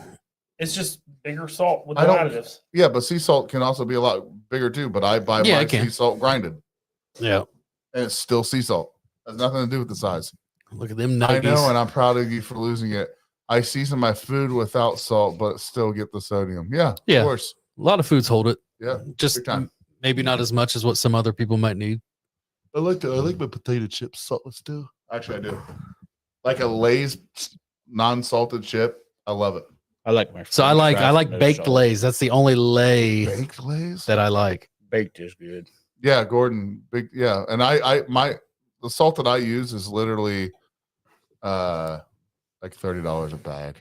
It's just bigger salt with I no don't- additives. Yeah, but sea salt can also be a lot bigger too. But I buy Yeah, my it can. sea salt grinded, Yeah. and it's still sea salt. Has nothing to do with the size. Look at them I nuggies. know, and I'm proud of you for losing it. I season my food without salt, but still get the sodium. Yeah, Yeah. of course. A lot of foods hold it. Yeah, Just big time. maybe not as much as what some other people might need. I like my potato chips saltless too. Actually, I do. Like a Lay's non-salted chip. I love it. I like my. So I French fries like with no baked salt. Lays. That's the only lay Baked Lay's. that I like. Baked is good. Yeah, Gordon. Big. Yeah, and the salt that I use is literally, like $30 a bag.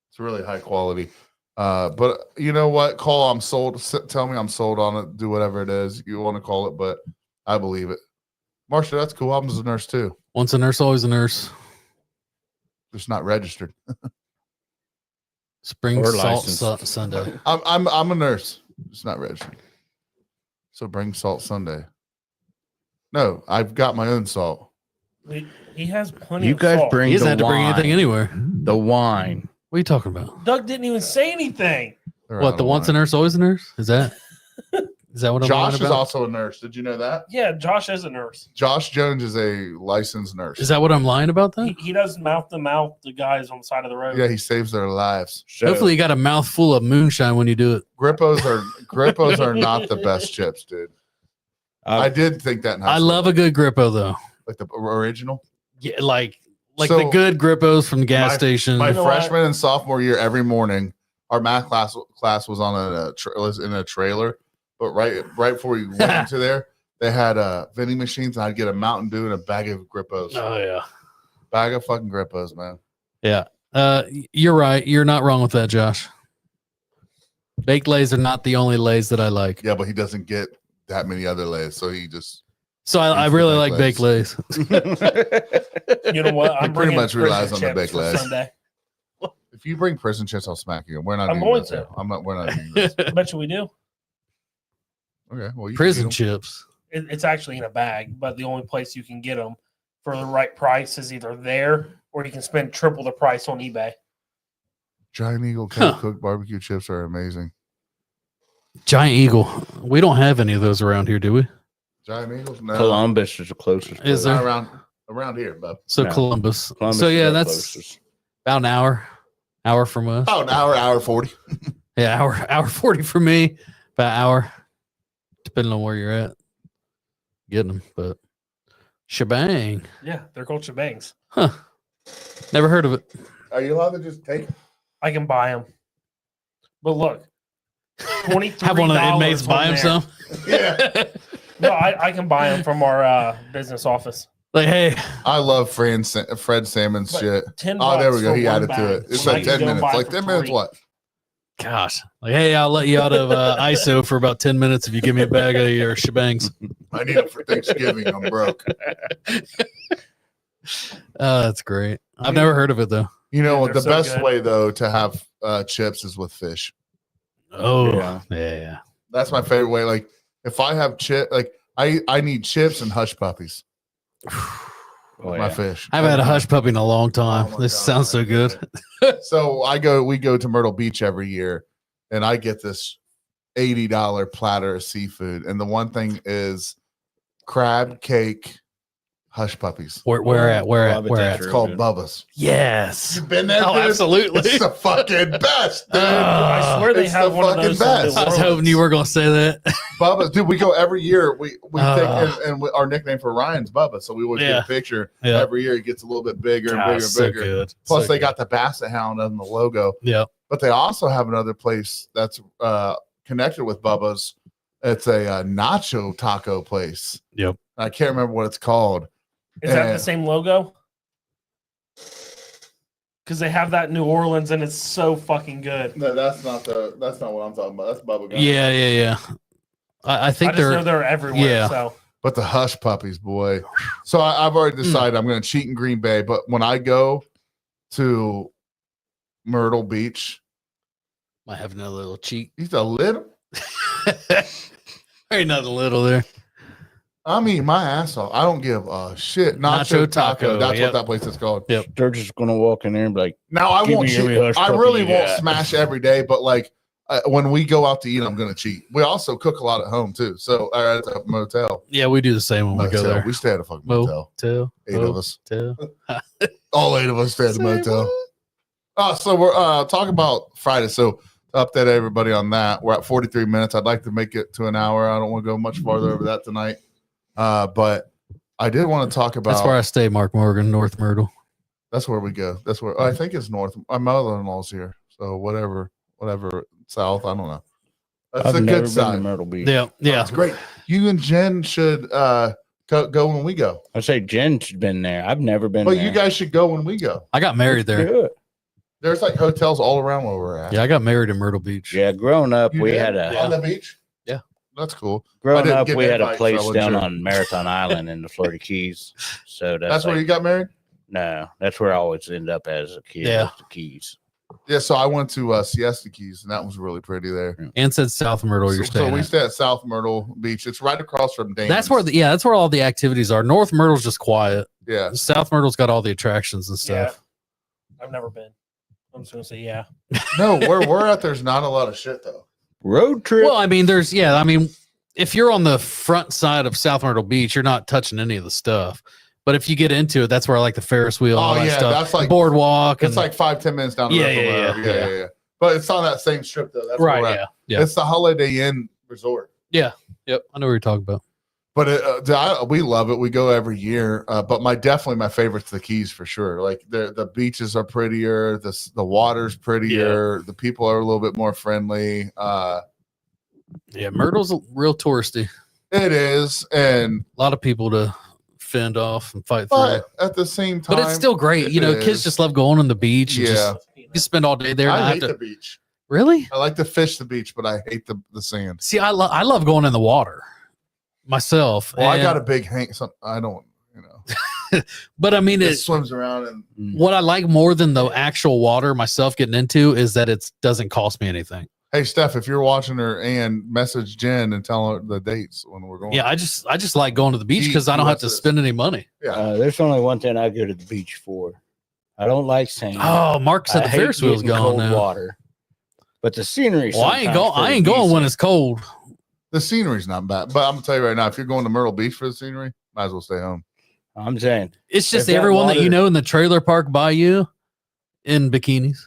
It's really high quality. But you know what? Call. I'm sold. Tell me I'm sold on it. Do whatever it is you want to call it, but I believe it. Marcia, that's cool. I'm a nurse too. Once a nurse, always a nurse. Just not registered. Spring Or salt licensed. Sunday. I'm a nurse. Just not registered. So bring salt Sunday. No, I've got my own salt. He has plenty You of guys salt. bring He doesn't the have to bring wine. anything anywhere. The wine. What are you talking about? Doug didn't even say anything. They're What, out the of once a line. nurse, always a nurse? Is that what I'm Josh lying is about? also a nurse. Did you know that? Yeah, Josh is a nurse. Josh Jones is a licensed nurse. Is that what I'm lying about then? He does mouth to mouth the guys on the side of the road. Yeah, he saves their lives. So, Hopefully you got a mouthful of moonshine when you do it. Grippos are not the best chips, dude. I I, did think that. In high I school. love a good Grippo though. like the original. Yeah, like the So, good Grippos from the gas station. My You know what? freshman and sophomore year, every morning, our math class was on was in a trailer. But right before we went into there, they had vending machines, and I'd get a Mountain Dew and a bag of Grippos. Oh yeah. Bag of fucking Grippos, man. Yeah. You're right. You're not wrong with that, Josh. Baked lays are not the only lays that I like. Yeah, but he doesn't get that many other lays, so he just So I Eats the really baked like baked lays. You know what? I'm pretty bringing much relies prison on the chips baked for lays. Sunday. if you bring prison chips, I'll smack you. We're not. I'm eating going this to. here. I'm not. We're not eating this. I bet you we do. Okay. Well, you can Prison eat 'em. chips. It's actually in a bag, but the only place you can get them for the right price is either there or you can spend triple the price on eBay. Giant Eagle Huh. cooked barbecue chips are amazing. Giant Eagle. We don't have any of those around here, do we? Giant Eagles, no, Columbus is the closest. Is place. there? not around here, bub. So No. Columbus. Columbus So is yeah, our that's closest. about an hour from us. Oh, an hour 40. Yeah, hour 40 for me. About an hour, depending on where you're at. Getting them, but shebang. Yeah, they're called shebangs. Huh. Never heard of it. Are you allowed to just take? I can buy them. But look, $23 Have one of the inmates on buy him there. some. Yeah. No, I can buy them from our business office. Like, hey, I love Fred Salmon's But shit. $10 Oh, there we go. for He one added bag. to it. It's When I like can 10 go minutes. buy Like for 10 minutes. free. What? gosh. Like, hey, I'll let you out of ISO for about 10 minutes if you give me a bag of your shebangs. I need it for Thanksgiving. I'm broke. That's great. I've never heard of it though. You know Yeah, what? they're The so best good. way though to have chips is with fish. Oh, Yeah. yeah. That's my favorite way. Like if I have like I need chips and hush puppies. Oh, My yeah. fish. I haven't had a hush puppy in a long time. Oh my This God, sounds so that's good. So we go to Myrtle Beach every year, and I get this $80 platter of seafood, and the one thing is crab cake hush puppies. Where at? Where Love at? it, Where that's at? It's real called good. Bubba's. Yes. You've been there? Oh, dude? absolutely. It's the fucking best, dude. I swear they It's have the one of fucking those. in best. New I was Orleans. hoping you were going to say that. Bubba's, dude. We go every year. We Ah. think, and our nickname for Ryan's Bubba, so we always get Yeah. a picture. Yeah. Every year it gets a little bit bigger and Gosh, bigger and so bigger. good. Plus, So they good. got the Basset Hound on the logo. Yeah. But they also have another place that's connected with Bubba's. It's a nacho taco place. Yep. I can't remember what it's called. Is that Yeah. the same logo? Because they have that in New Orleans and it's so fucking good. No, that's not what I'm talking about. That's Bubba Gump. Yeah. I think I just know they're. they're everywhere. yeah. So But the hush puppies, boy. So I've already decided I'm going to cheat in Green Bay. But when I go to Myrtle Beach, Might have another little cheek. he's a little. Ain't nothing little there. I'm eating my ass off. I don't give a shit. Nacho Nacho taco. taco, That's yep. what that place is called. Yep. They're just gonna walk in there and be like, Now I Give won't me every cheat. hush I puppy really you won't got. smash every day, but like when we go out to eat, I'm gonna cheat. We also cook a lot at home too. So at a motel. Yeah, we do the same when we go Motel. there. We stay at a fucking Mo- motel. 8 of us. Motel. All 8 of us stay at the motel. So we're talking about Friday. So to update everybody on that, we're at 43 minutes. I'd like to make it to an hour. I don't want to go much farther over that tonight. But I did want to talk about. That's where I stay, Mark Morgan, North Myrtle. That's where we go. That's where I think it's north. My mother-in-law's here, so whatever south. I don't know. That's I've a never good been to sign. Myrtle Beach. Yeah. That's great. You and Jen should go when we go. I say Jen's been there. I've never been But there. you guys should go when we go. I got married there. Do it. There's like hotels all around where we're at. Yeah, I got married in Myrtle Beach. Yeah, growing up, You we did? had a On the beach. Yeah. That's cool. growing didn't up get we an had a invite, so I place wasn't down sure. on Marathon Island in the Florida Keys. So That's where you got married. No, that's where I always end up as a kid. Yeah. was the Keys. Yeah. So I went to Siesta Keys, and that was really pretty there. And said South Myrtle you're So staying we at. stay at South Myrtle Beach. It's right across from Damon's. That's where that's where all the activities are. North Myrtle's just quiet. yeah. South Myrtle's got all the attractions and yeah, stuff. I've never been. I'm just gonna say yeah. No, where we're at, there's not a lot of shit though. Road trip. Well, I mean, if you're on the front side of South Myrtle Beach, you're not touching any of the stuff. But if you get into it, that's where I like the Ferris wheel, all Oh, that yeah, stuff. that's like- boardwalk. It's like 5-10 minutes down the Yeah, road. from yeah, wherever. yeah. But it's on that same strip though. That's where right, we're at. yeah, yeah. It's the Holiday Inn Resort. Yep, I know what you're talking about. But we love it. We go every year. But definitely my favorite's the Keys for sure. Like the beaches are prettier, the water's prettier, the people are a little bit more friendly. Yeah, Myrtle's real touristy. It is, and A lot of people to fend off and fight through. but at the same time, But it's still great. it You know, kids is. just love going on the beach. And Yeah. just, you spend all day there. And I I hate have the to, beach. Really? I like to fish the beach, but I hate the sand. See, I love going in the water myself. Well, I and- got a big hang. So I don't, but I mean, it it, swims around and what I like more than the actual water myself getting into is that it doesn't cost me anything. hey, Steph, if you're watching her and message Jen and tell her the dates when we're going. Yeah, I just like going to the beach because I don't have to USS. spend any money. Yeah. There's only one thing I go to the beach for. I don't like sand. Oh, Mark said I the hate Ferris wheel's getting gone cold now. water. But the scenery. Well, I ain't sometimes going. I pretty ain't going when decent. it's cold. The scenery's not bad, but I'm gonna tell you right now, if you're going to Myrtle Beach for the scenery, might as well stay home. I'm saying It's just If that everyone that you water- know in the trailer park by you in bikinis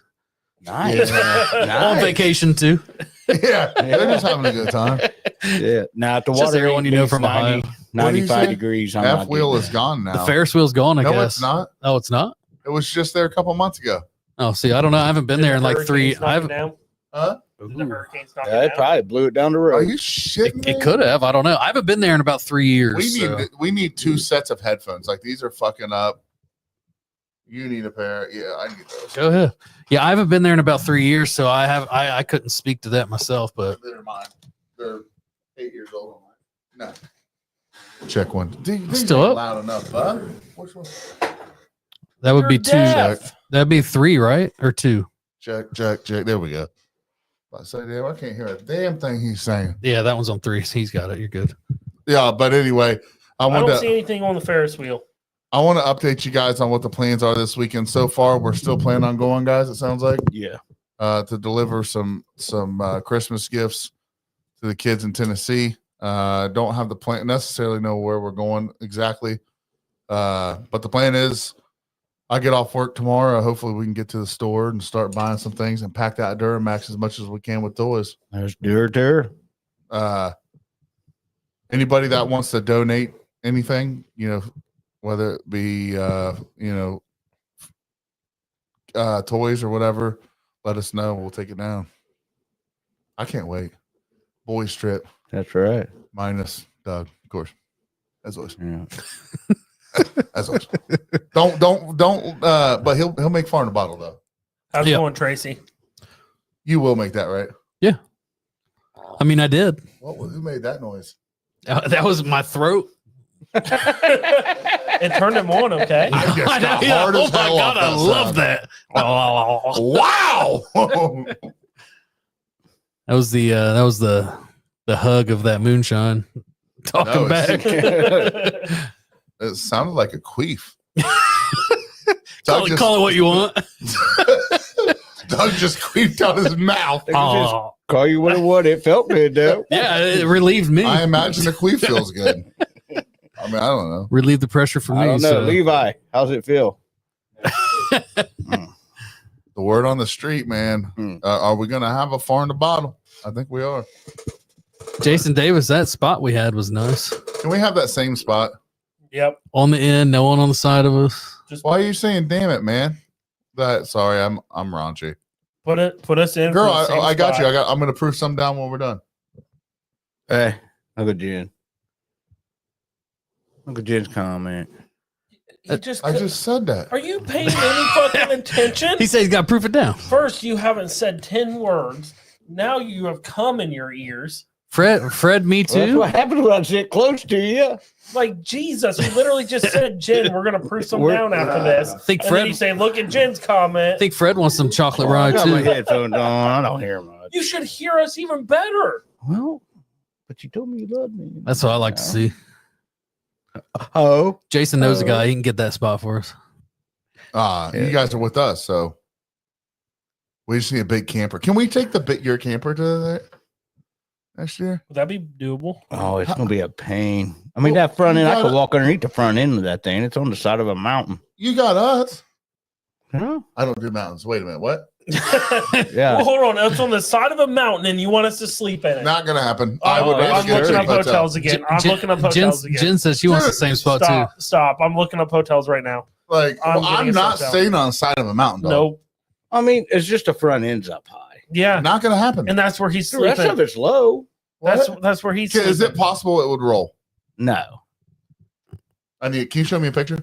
nice. on Nice. vacation too. Yeah, they're just having a good time. Yeah. Now if the Just water everyone ain't you know meets from Ohio. 90, What do you 95 say? degrees, I'm F not wheel getting is it. gone now. The Ferris wheel's gone. I no, guess it's not. Oh, it's not. It was just there a couple months ago. Oh, see, I don't know. I haven't been Did there the in like hurricanes 3. knock it I've. down? Huh? Did the hurricanes knock Yeah, it it down? probably blew it down the Are road. you shitting me? It could have. I don't know. I haven't been there in about 3 years. We need 2 sets of headphones. Like these are fucking up. You need a pair. Yeah, I need those. Go ahead. Yeah, I haven't been there in about 3 years, so I couldn't speak to that myself. But They're mine. They're 8 years old. No. Check one. These Still ain't up? loud enough, huh? Which one? that would be You're 2. deaf. That'd be 3, right? Or 2? Check. There we go. I say, damn, I can't hear a damn thing he's saying. Yeah, that one's on 3. He's got it. You're good. Yeah, but anyway, I I want don't to see anything on the Ferris wheel. update you guys on what the plans are this weekend. So far, we're still planning on going, guys. It sounds like Yeah. to deliver some Christmas gifts to the kids in Tennessee. Don't have the plan necessarily know where we're going exactly, but the plan is I get off work tomorrow. Hopefully, we can get to the store and start buying some things and pack that Duramax as much as we can with toys. There's there. Anybody that wants to donate anything, whether it be toys or whatever, let us know. We'll take it down. I can't wait. Boys trip That's right. minus Doug, of course. As always. Yeah. As always. don't but he'll make far in the bottle though. How's Yeah. it going, Tracy? You will make that, right? I mean, I did. Who made that noise? That was my throat. It turned him on, okay? I just I know, got yeah. hard Oh as my hell god, off I that love sound. that. Wow. That was the hug of that moonshine. Talking No, back. It sounded like a queef. call it what you want. Doug just queefed out his mouth. Oh, Call you what it was. It felt good though. yeah, it relieved me. I imagine the queef feels good. I mean, I don't know. Relieved the pressure from I me. don't know. So. Levi, how's it feel? The word on the street, man. Hmm. Are we going to have a far in the bottle? I think we are. Jason Davis, that spot we had was nice. Can we have that same spot? Yep. On the end, no one on the side of us. Just Why are you saying, damn it, man? Sorry, I'm raunchy. put us in. Girl, for the same I got you. spot. I'm going to prove some down when we're done. Hey, look at Jen. Look at Jen's comment. You just, I just said that. are you paying any fucking attention? He said he's got to proof it down. First, you haven't said 10 words. Now you have cum in your ears. Fred, me Well, that's too. what happens when I sit close to you. Like, Jesus, you literally just said, Jen, we're going to prove some We're- down after this. I think And then you Fred. say, look at Jen's comment. I think Fred wants some chocolate I rye got my too. headphones on. I don't hear much. You should hear us even better. Well, but you told me you loved me. That's what I like to see. Oh, Jason knows a guy. He can get that spot for us. You Yeah. guys are with us, so we just need a big camper. Can we take your camper to that next year? Would that be doable? oh, it's gonna be a pain. I mean, that front end. I could walk underneath the front end of that thing. It's on the side of a mountain. You got us. Huh? I don't do mountains. Wait a minute. What? Yeah. Well, hold on. It's on the side of a mountain and you want us to sleep in it. Not gonna happen. I'm, I would rather I'm get a looking cheap up hotel. hotels again. I'm looking up hotels again. Jen says she wants the same spot too. Stop. I'm looking up hotels right now. Like, I'm I'm getting a not hotel. staying on the side of a mountain. Dog. Nope. I mean, it's just the front end's up high. Yeah. Not gonna happen. And that's where he's The rest of sleeping. it's low. That's where he's Is it sleeping. possible it would roll? No. Can you show me a picture?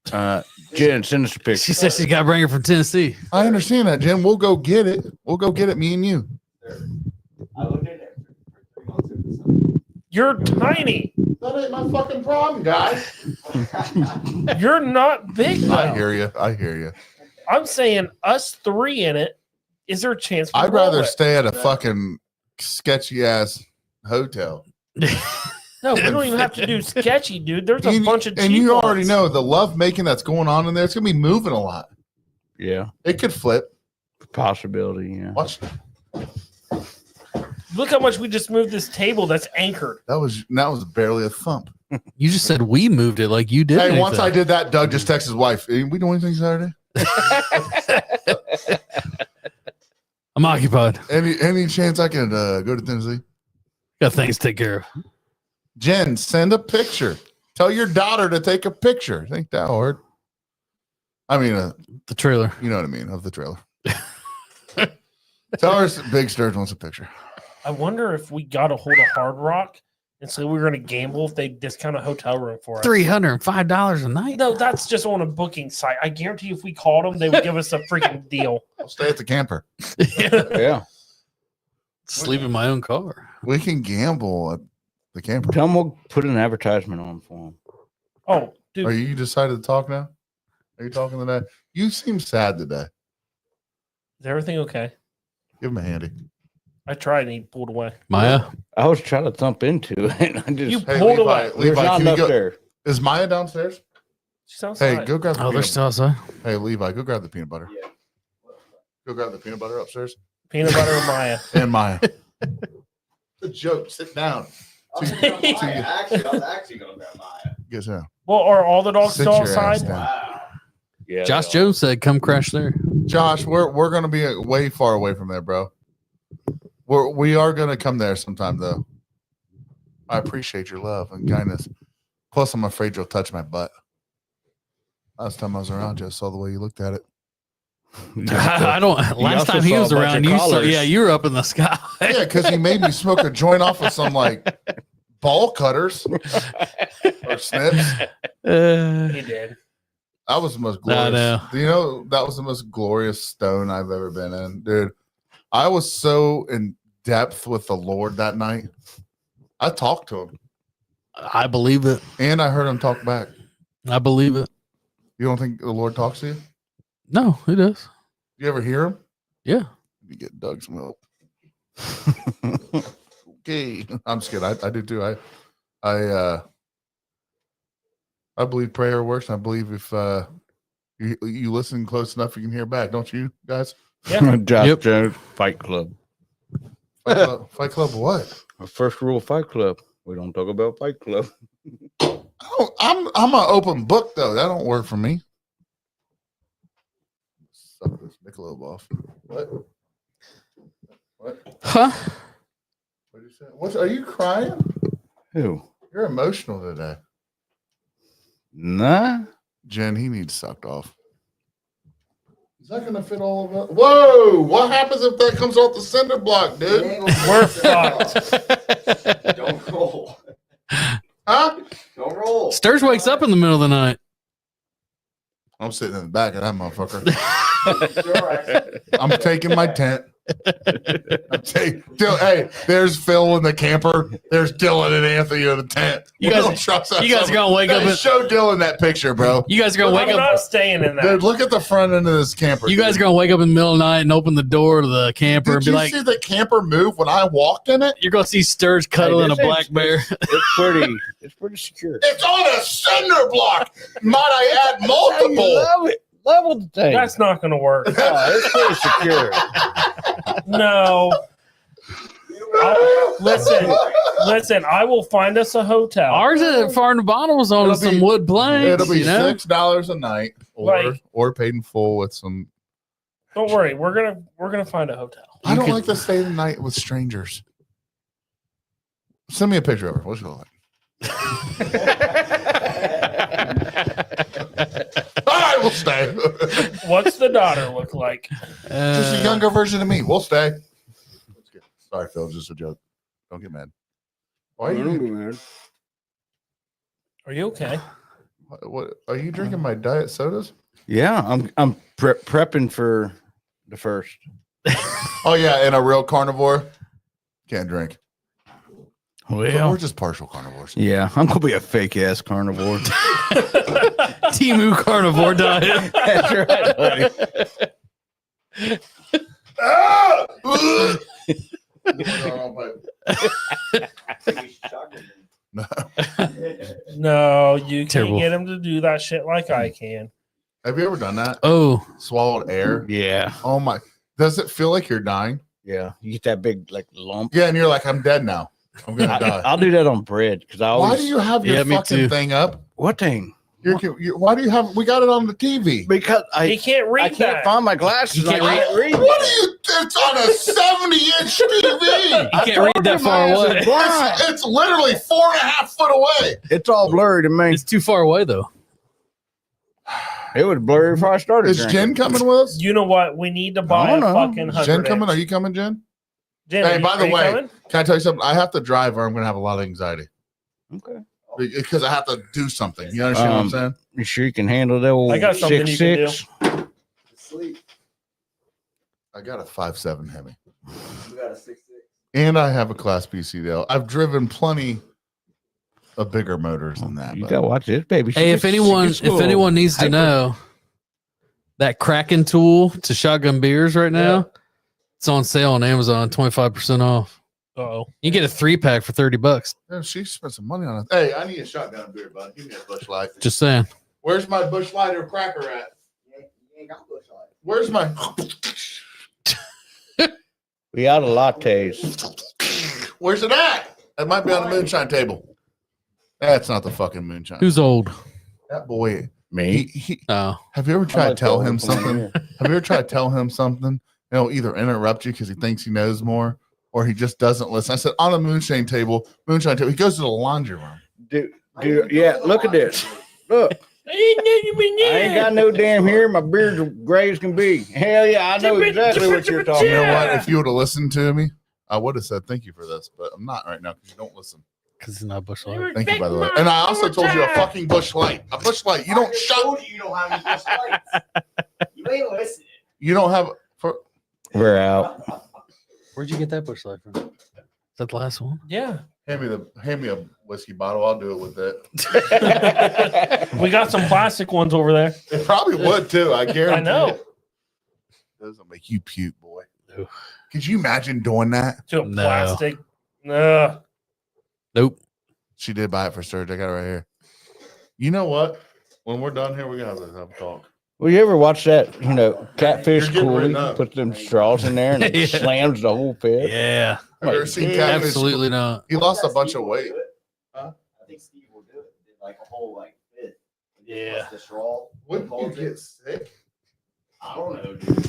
Jen, send us a picture. She said she's got to bring her from Tennessee. I understand that, Jen. We'll go get it. We'll go get it, me and you. I looked at it for 3 months in the You're tiny. That ain't my fucking problem, guys. summer. You're not big I though. hear you. I hear you. I'm saying us 3 in it. Is there a chance? we I'd roll rather it? stay at a fucking sketchy ass hotel. No, we don't even have to do sketchy, dude. There's a And- bunch of and cheap you already ones. know the love making that's going on in there. It's gonna be moving a lot. Yeah, It could flip. possibility. Yeah. Watch. Look how much we just moved this table that's anchored. That was barely a thump. You just said we moved it like you did. Hey, once I anything. did that, Doug just texted his wife. "Hey, we doing anything Saturday? I'm occupied. Any chance I can go to Tennessee? Got things to take care of. Jen, send a picture. Tell your daughter to take a picture. Ain't that hard? I mean, The trailer. you know what I mean, of the trailer. Tell her Big Sturge wants a picture. I wonder if we got a hold of Hard Rock and so we were going to gamble if they discount a hotel room for us. $305 a night. No, that's just on a booking site. I guarantee you if we called them, they would give us a freaking deal. I'll stay at the camper. Yeah. Sleep in my own car. We can gamble at the camper. Tell them we'll put an advertisement on for them. Oh, dude. Are you decided to talk now? Are you talking today? You seem sad today. Is everything okay? Give him a handy. I tried and he pulled away. Maya, I was trying to thump into it. I just You Hey, pulled Levi, away. there's Levi, not can you enough go? there. Is Maya downstairs? She's Hey, outside. go grab the oh, they're peanut still outside. Hey, Levi, go grab the peanut butter. Yeah. Go grab the peanut butter upstairs. Peanut butter and Maya. And Maya. The joke. Sit down. I was gonna grab Maya. Actually, I was actually going to grab Maya. Get down. Well, are all the dogs Sit still your ass outside? down. Wow. Yeah. Josh Jones said, "Come crash there." Josh, we're gonna be way far away from there, bro. We are gonna come there sometime though. I appreciate your love and kindness. Plus, I'm afraid you'll touch my butt. Last time I was around you, I saw the way you looked at it. I don't. Last also time he saw a was bunch around, of you saw. collars. Yeah, you were up in the sky. Yeah, because he made me smoke a joint off of some like ball cutters or snips. He did. That was the most I glorious. know. You know, that was the most glorious stone I've ever been in, dude. I was so in depth with the Lord that night. I talked to him, I believe it. and I heard him talk back. I believe it. You don't think the Lord talks to you? No, he does. You ever hear him? Yeah. You get Doug's milk. Okay, I'm just kidding. I do too. I believe prayer works. I believe if you listen close enough, you can hear back. Don't you guys? Yeah. Josh Yep. Jones Fight Club. Fight Club. What? Our first rule of Fight Club. We don't talk about Fight Club. I'm an open book though. That don't work for me. Suck this Michelob off. What? What? Huh? What did you say? What? Are you crying? Who? You're emotional today, Nah. Jen. He needs sucked off. Is that gonna fit all of us? Whoa! What happens if that comes off the cinder block, It dude? ain't gonna We're work. fucked. Don't roll. Huh? Don't roll. Sturge wakes up in the middle of the night. I'm sitting in the back of that motherfucker. Sure, I'm taking my tent. Hey, there's Phil in the camper. There's Dylan and Anthony in the tent. You We guys- don't trust You guys are gonna wake up. Hey, In, show Dylan that picture, bro. you guys are gonna wake I'm up. not staying in that. Dude, look at the front end of this camper. You guys are dude. gonna wake up in the middle of the night and open the door to the camper Did and be you like, see the camper move when I walked in it? "You're gonna see Sturge cuddling a black bear." It's pretty secure. It's on a cinder block. Might I add You multiple? love it. Level the thing. That's not going to work. Oh, it's pretty secure. No. Listen, I will find us a hotel. Ours at Farm to Bottle was on It'll some be- wood planks. It'll be you know? $6 a night, Like- or paid in full with some. Don't worry, we're gonna find a hotel. I don't could- like to stay the night with strangers. Send me a picture of her. What's she look like? All right, we'll stay. What's the daughter look like? Just a younger version of me. We'll stay. Sorry, Phil. Just a joke. Don't get mad. Why are you? Are you okay? What are you drinking? My diet sodas? Yeah, I'm prepping for the first. Oh yeah, and a real carnivore can't drink. But Well, we're just partial carnivores. yeah, I'm gonna be a fake ass carnivore. Timu carnivore diet. That's right, buddy. Ah! No. No, you Terrible. can't get him to do that shit like I can. Have you ever done that? Oh, Swallowed air? Yeah, Oh my! Does it feel like you're dying? yeah. You get that big like lump. Yeah, and you're like, I'm dead now. I'm gonna die. I'll do that on bread because I always. Why do you have your Yeah, me fucking too. thing up? What thing? Why do you have? We got it on the TV. Because He can't read I can't that. find my glasses. You can't I can't read. What are you? It's on a 70-inch TV. you can't read that far away. It's literally 4.5 foot away. It's all blurry to me. It's too far away though. It was blurry before I started. Is drinking. Jen coming with us? You know what? We need to buy a don't know. fucking Is 100. Jen coming? Are you coming, Jen? Jen, Hey, are you- by the are you way, coming? can I tell you something? I have to drive or I'm going to have a lot of anxiety Okay. because I have to do something. You understand what I'm saying? You sure you can handle that old I got something you can 6'6"? Sleep. I got a 5.7 Hemi We got a 6'6". and I have a Class B CDL. I've driven plenty of bigger motors than that. You but- gotta watch this, baby. Hey, if anyone needs to know, that Kraken tool to shotgun beers right now, it's on sale on Amazon, 25% off. Uh-oh. You get a 3-pack for $30. Yeah, she spent some money on it. Hey, I need a shotgun beer, bud. Give me a Bush Light. Just saying. Where's my Bush Light or cracker at? You ain't got Bush Light. Where's my? we out of lattes. Where's it at? It might be on the moonshine table. That's not the fucking moonshine. Who's old? That boy? Me. Oh, Have you ever tried to tell him something? Here. Have you ever tried to tell him something? He'll either interrupt you because he thinks he knows more, or he just doesn't listen. I said on the moonshine table. He goes to the laundry room. Dude, yeah, look at this. Look, I ain't got no damn hair. My beard's gray as can be. Hell yeah, I know exactly what you're talking You know about. what? If you would have listened to me, I would have said thank you for this, but I'm not right now because you don't listen. because it's not Bush Light. Thank you, by the way. And I also told you a fucking Bush Light. A Bush Light. You don't shut. Told you don't have any Bush Lights. You ain't listening. You don't have. For, We're out. Where'd you get that Bush Light from? Is that the last one? Yeah. hand me a whiskey bottle. I'll do it with it. We got some plastic ones over there. It probably would too. I guarantee. I know. It. Those will make you puke, boy. Ugh. Could you imagine doing that? To a No. plastic. No. Nope. She did buy it for Sturge. I got it right here. You know what? When we're done here, we're gonna have a talk. Well, you ever watch that? You know, catfish You're getting written coolie. up. Put them straws in there and it Yeah. slams the whole fish. Yeah. Have you ever seen Yeah, Catfish? Absolutely not. He lost a Steve bunch of will weight. do it. Huh? I think Steve will do it. Did like a whole like fit. Yeah. The straw. Wouldn't you get sick? I don't know, dude.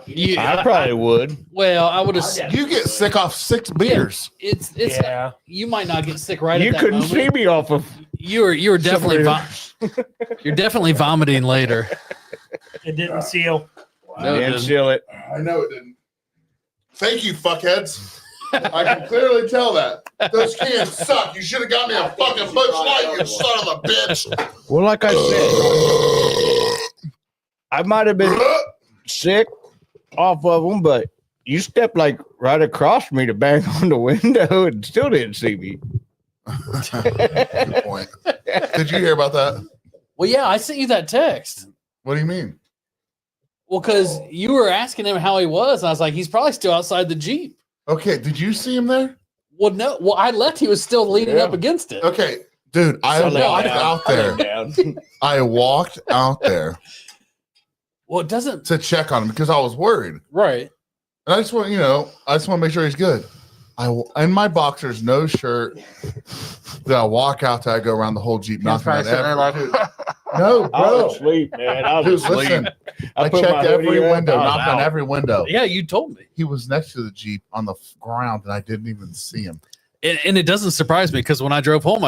Yeah. I probably would. Well, I would have. You get sick off 6 beers. It's Yeah. you might not get sick right You at that couldn't moment. see me off of. You were definitely Somewhere. you're definitely vomiting later. It didn't seal. No, it and didn't. seal it. I know it didn't. Thank you, fuckheads. I can clearly tell that. Those cans suck. You should have got me a fucking Bush Light, you son of a bitch. Well, like I said, I might have been sick off of them, but you stepped like right across me to bang on the window and still didn't see me. Good point. Did you hear about that? Well, yeah, I sent you that text. What do you mean? Well, because you were asking him how he was, and I was like, he's probably still outside the Jeep. Okay, did you see him there? Well, no. Well, I left. He was still leaning Yeah. up against it. Okay, dude, I So lay walked down. out there. Down. I walked out there Well, it doesn't. to check on him because I was worried. Right. And I just want, I just want to make sure he's good. In my boxers, no shirt. Then I walk out there, I go around the whole Jeep, knocking on every. No, I was bro. asleep, man. I was Dude, asleep. listen. I put checked my every hoodie up, window, I was knocked on out. every window. Yeah, you told me, He was next to the Jeep on the ground, and I didn't even see him. and it doesn't surprise me because when I drove home,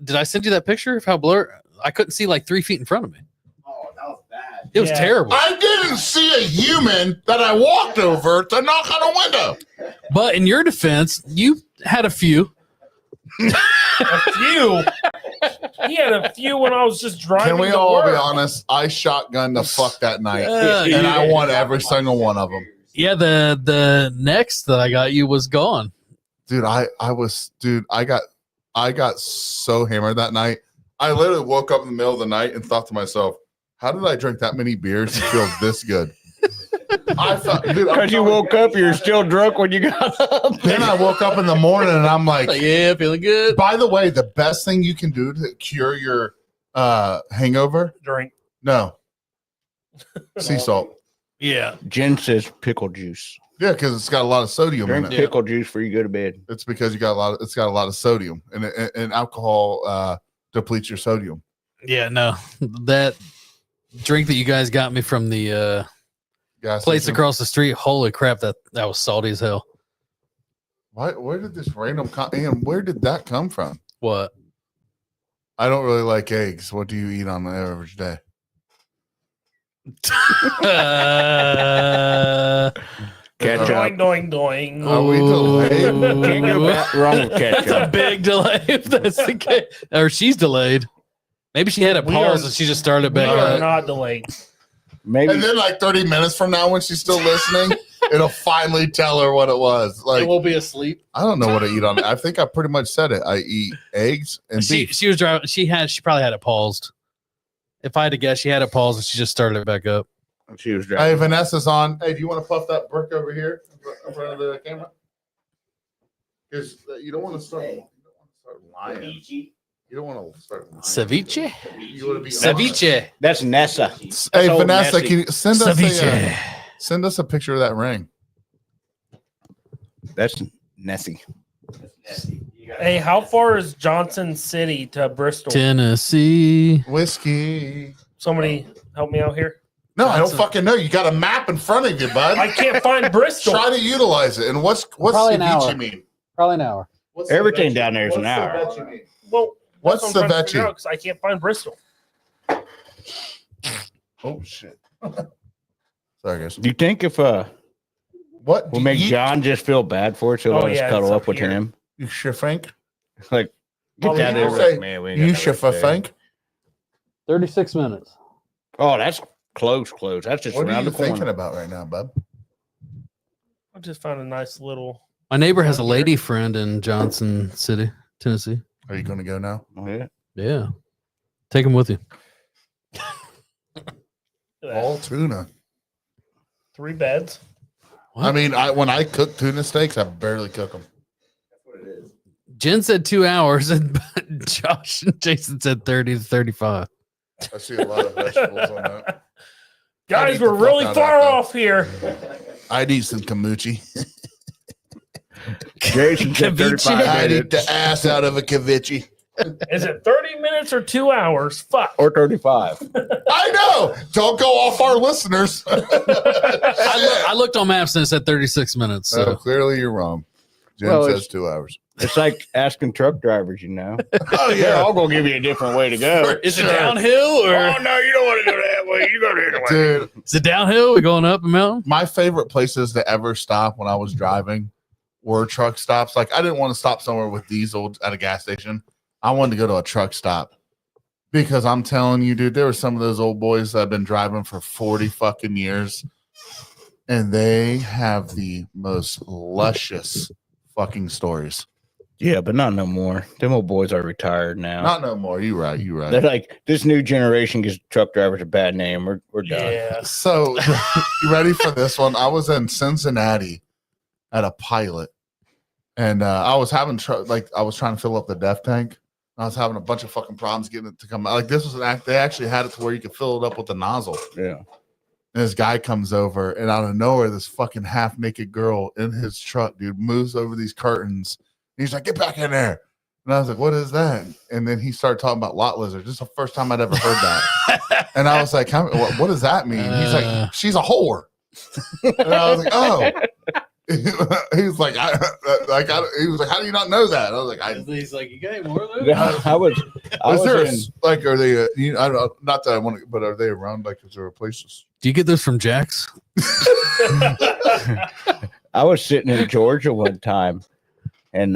did I send you that picture of how blurred I couldn't see like 3 feet in front of me. Oh, that was bad. It was Yeah. terrible. I didn't see a human that I walked over to knock on a window. But in your defense, you had a few. A few. He had a few when I was just driving. Can we to all be work. honest? I shotgunned the fuck that night, and yeah. I won every single one of them. Yeah, the next that I got you was gone. Dude, I got so hammered that night. I literally woke up in the middle of the night and thought to myself, how did I drink that many beers and feel this good? I thought, dude, Because you woke up, you're still drunk when you got up. then I woke up in the morning and I'm like, Like, yeah, feeling good. by the way, the best thing you can do to cure your hangover, Drink. no, sea salt. Yeah. Jen says pickle juice. Yeah, because it's got a lot of sodium Drink in it. pickle juice before you go to bed. It's because it's got a lot of sodium, and alcohol depletes your sodium. Yeah, no. That drink that you guys got me from the Gas place station. across the street, holy crap, that was salty as hell. Where did this random and where did that come from? What? I don't really like eggs. What do you eat on an average day? Ketchup. Doing, doing, doing. Are we delayed? Can't go back wrong with That's a ketchup. big delay if that's the case. Or she's delayed. Maybe she had a We pause are- and she just started We back are up. not delayed. Maybe And then like 30 minutes from now when she's still listening, it'll finally tell her what it was. Like will be asleep. I don't know what I eat on it. I think I pretty much said it. I eat eggs and She beef. she was driving. She probably had it paused. If I had to guess, she had it paused and she just started it back up. she was Hey, driving. Vanessa's on. Hey, do you want to puff that brick over here in front of the camera? Because you don't want to start. You don't want to start lying. You don't want to start lying. Ceviche? You want to be Ceviche. That's Nessa. Hey, old Vanessa, Nessie. can you send us Ceviche. send us a picture of that ring? That's Nessie. Hey, how far is Johnson City to Bristol? Tennessee. Whiskey. Somebody help me out here. No, I don't Johnson. fucking know. You got a map in front of you, bud. I can't find Bristol. Try to utilize it. And what's Probably an ceviche hour. mean? Probably an hour. What's Everything ceviche- down there is an what's hour. ceviche mean? Well, What's that's what I'm trying to figure ceviche? out, 'cause I can't find Bristol. Oh shit. Sorry, guys. Do you think if What we'll do make you- John just feel bad for it, so Oh, let us yeah, cuddle it's up up with here. him? You sure, Frank? Like, get Well, down you there, say- man. We ain't You got sure, no right there. Frank? 36 minutes. Oh, that's close. That's just What are around you the corner. thinking about right now, bub? I just found a nice little. My neighbor has a lady friend in Johnson City, Tennessee. Are you going to go now? Oh, yeah. Yeah. Take him with you. All tuna. 3 beds. I mean, when I cook tuna steaks, I barely cook them. Jen said 2 hours, and Josh and Jason said 30 to 35. I see a lot of vegetables on that. Guys, eat the we're fuck really out of far that, though. off here. I'd eat some kamuchi. Jason said Ceviche. 35 I'd eat minutes the ass out of a kavichi. Is it 30 minutes or 2 hours? Fuck. or 35. I know. Don't go off our listeners. I looked on maps and it said 36 minutes. So So clearly you're wrong. Jim Well, says it's- 2 hours. It's like asking truck drivers, you know. Oh They're all going to give you a different way to go. is it downhill or Oh, no, you don't want to go that way. You go the other way. Dude, is it downhill? We going up a mountain? my favorite places to ever stop when I was driving were truck stops. Like I didn't want to stop somewhere with diesel at a gas station. I wanted to go to a truck stop because I'm telling you, dude, there were some of those old boys that have been driving for 40 fucking years, and they have the most luscious fucking stories. Yeah, but not no more. Them old boys are retired now. Not no more. You right. You They're right. like, this new generation gives truck drivers a bad name. We're done. Yeah. So you ready for this one? I was in Cincinnati at a pilot, and I was having I was trying to fill up the def tank. I was having a bunch of fucking problems getting it to come out. Like this was an act. They actually had it to where you could fill it up with the nozzle. Yeah. And this guy comes over, and out of nowhere, this fucking half naked girl in his truck, dude, moves over these curtains. And he's like, "Get back in there!" And I was like, "What is that?" And then he started talking about lot lizards. This is the first time I'd ever heard that. And I was like, what does that mean? He's like, "She's a whore." And I was like, "Oh." He was like, he was like, "How do you not know that?" I was like, He's like, you got any more of Yeah, I was there in, like, are they, I don't know, not that I want to, but are they around? Like, is there places? Do you get this from Jack's? I was sitting in Georgia one time and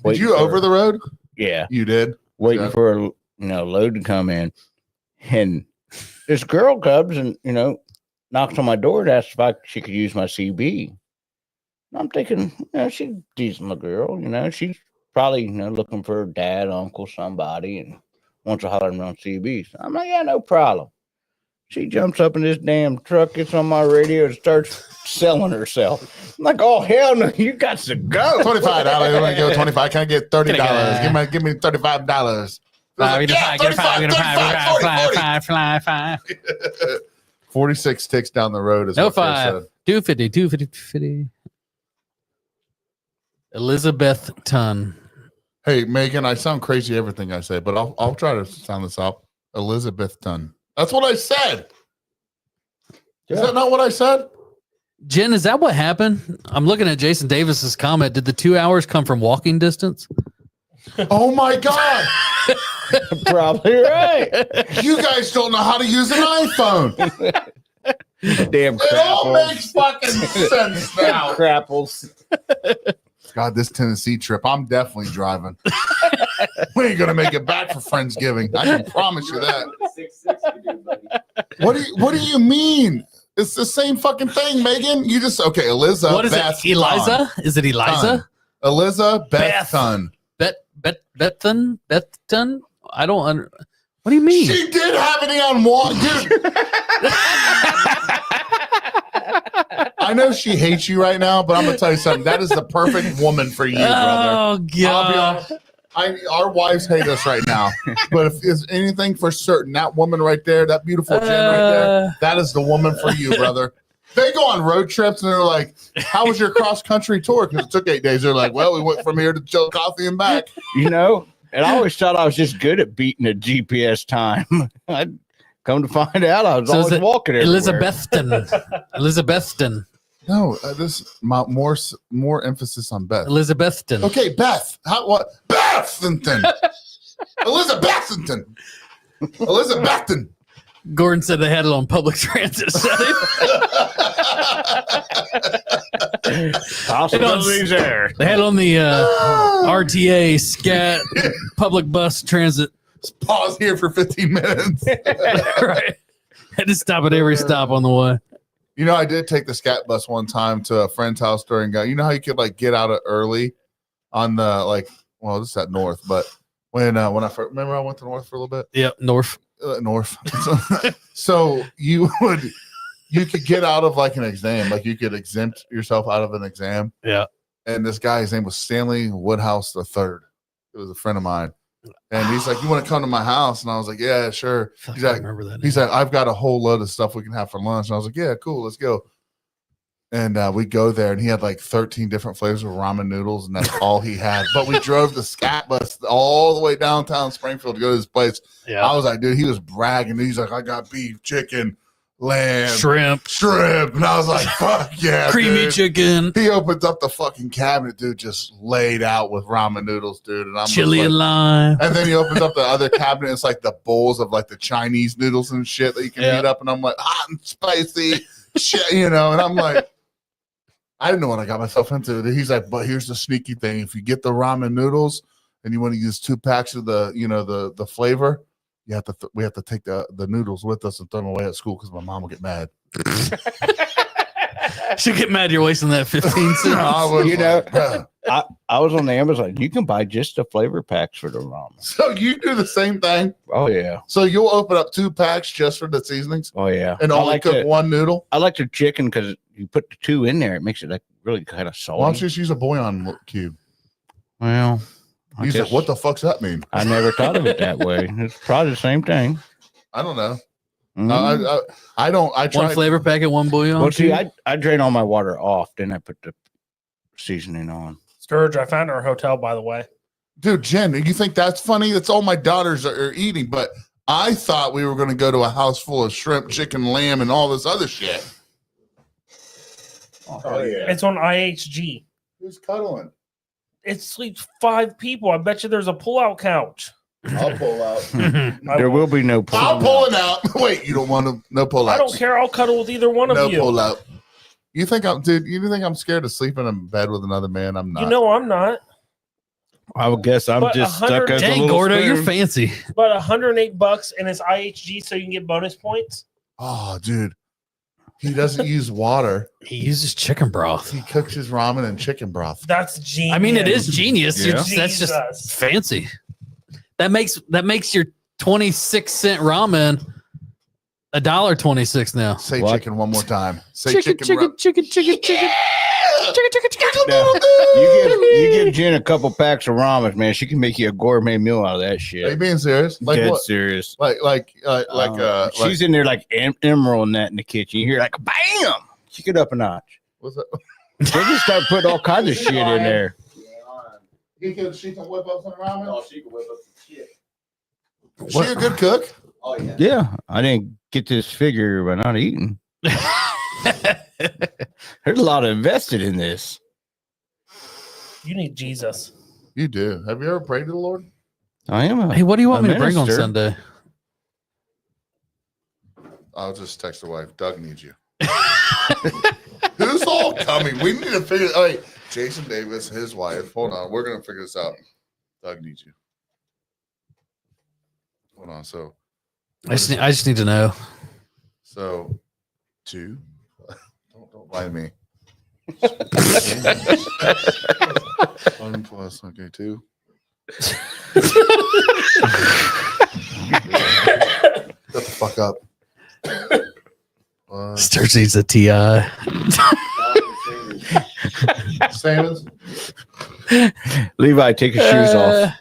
Did you over the road? yeah, You did. waiting Yeah. for load to come in, and this girl comes and knocks on my door to ask if she could use my CB. I'm thinking, she's a decent little girl, she's probably looking for her dad, uncle, somebody, and wants to holler around CB. So I'm like, yeah, no problem. She jumps up in this damn truck, gets on my radio, and starts selling herself. I'm like, oh hell no, you got to go. $25. You want to go 25? Can I get $30? Give me $35. Five. 46 ticks down the road is No what they five. said. 250. Elizabeth Tunn. Hey, Megan, I sound crazy everything I say, but I'll try to sound this out. Elizabeth Tunn. That's what I said. Is that not what I said? Jen, is that what happened? I'm looking at Jason Davis's comment. Did the 2 hours come from walking distance? Oh my God. Probably right. You guys don't know how to use an iPhone. Damn It all crapples. makes fucking sense now. Crapples. God, this Tennessee trip, I'm definitely driving. We ain't gonna make it back for Friendsgiving. I can promise you that. 660, dude, buddy. What do you mean? It's the same fucking thing, Megan. You just Eliza. What is Beth it? Eliza? Tunn. Is it Eliza? Tunn. Eliza Beth Beth. Tunn. Bethan? I don't what do you mean? She did have it on one, dude. I know she hates you right now, but I'm gonna tell you something. That is the perfect woman for you, brother. Oh I'll be God. honest. Our wives hate us right now, but if there's anything for certain, that woman right there, that beautiful Jen right there, that is the woman for you, brother. They go on road trips and they're like, "How was your cross country tour?" Because it took 8 days. They're like, "Well, we went from here to Chillicothe and back." And I always thought I was just good at beating a GPS time. I'd come to find out I was So is always it walking everywhere. Elizabethton. No, more emphasis on Beth. Elizabethton. Okay, Beth. What? Bethington. Elizabethington. Elizabethton. Gordon said they had it on public transit. Possibilities there. They had it on the RTA SCAT public bus transit. Just pause here for 15 minutes. Right. Had to stop at every stop on the way. I did take the scat bus one time to a friend's house during, how you could get out early on the, this is at North, but when I first, remember I went to North for a little bit? Yep, North. North. So you could get out of an exam, you could exempt yourself out of an exam. Yeah. And this guy, his name was Stanley Woodhouse III. It was a friend of mine. And he's like, "You want to come to my house?" And I was like, "Yeah, sure." He's I like, remember that. He's like, "I've got a whole load of stuff we can have for lunch." And I was like, "Yeah, cool, let's go." And we go there, and he had 13 different flavors of ramen noodles, and that's all he had. But we drove the scat bus all the way downtown Springfield to go to this place. Yeah. I was like, dude, he was bragging. He's like, "I got beef, chicken, lamb, Shrimp, and I was like, "Fuck yeah, creamy dude." chicken, He opens up the fucking cabinet, dude, just laid out with ramen noodles, dude. And I'm just chili like, and lime. and then he opens up the other cabinet. It's the bowls of the Chinese noodles and shit that you can heat up. And I'm like, hot and spicy shit, And I'm like, I didn't know what I got myself into. He's like, "But here's the sneaky thing. If you get the ramen noodles and you want to use 2 packs of the, the flavor, we have to take the noodles with us and throw them away at school because my mom will get mad." She'll get mad you're wasting that 15 cents. I was "Bruh." I was on the Amazon. You can buy just the flavor packs for the ramen. So you do the same thing. Oh yeah. So you'll open up 2 packs just for the seasonings Oh yeah. and I only like cook the, one noodle. I like the chicken because you put the 2 in there. It makes it really kind of salty. Why don't you just use a bouillon cube? Well, I He's like, guess "What the fuck's that mean?" I never thought of it that way. It's probably the same thing. I don't know. Mhm. I don't. I One try. flavor packet, one bouillon. Well, see, cube. I drain all my water off, then I put the seasoning on. Sturge, I found our hotel, by the way. Dude, Jen, you think that's funny? That's all my daughters are eating. But I thought we were going to go to a house full of shrimp, chicken, lamb, and all this other shit. Oh yeah. It's on IHG. Who's cuddling? It sleeps 5 people. I bet you there's a pull-out couch. I'll pull out. There will be no I'll pull. pull it out. Wait, you don't want to? No pull out. I don't care. I'll cuddle with either one No of you. pull out. You think I'm, dude? You think I'm scared of sleeping in bed with another man? I'm not. You know I'm not. I would guess I'm But just 100 stuck as a Dang, little Gordo, you're spoon. fancy. But $108 and it's IHG, so you can get bonus points. Oh, dude. He doesn't use water. He uses chicken broth. He cooks his ramen in chicken broth. That's genius. I mean, it is genius. Yeah. That's just Jesus. fancy. That makes your 26-cent ramen $1.26 now. Say What? chicken one more time. Say Chicken. Now, you give Jen a couple packs of ramen, man. She can make you a gourmet meal out of that Are you shit. being serious? Like Dead what? serious. Like She's in there like emerald that in the kitchen. You hear like bam, kick it up a notch. what's that? They just start putting all kinds of shit in there. She can whip up some ramen. Oh, she can whip up some shit. Is she a good cook? Oh yeah. Yeah, I didn't get this figure by not eating. There's a lot invested in this. You need Jesus. You do. Have you ever prayed to the Lord? I am a Hey, what do you want a me to bring on minister. Sunday? I'll just text the wife. Doug needs you. Who's all coming? We need to figure. Oh, wait, Jason Davis, his wife. Hold on. We're gonna figure this out. Doug needs you. Hold on. So I just need to know. 2. Don't lie to me. 1 plus 2. Shut the fuck up. Sturge needs a TI. Salmons. Levi, take your shoes off.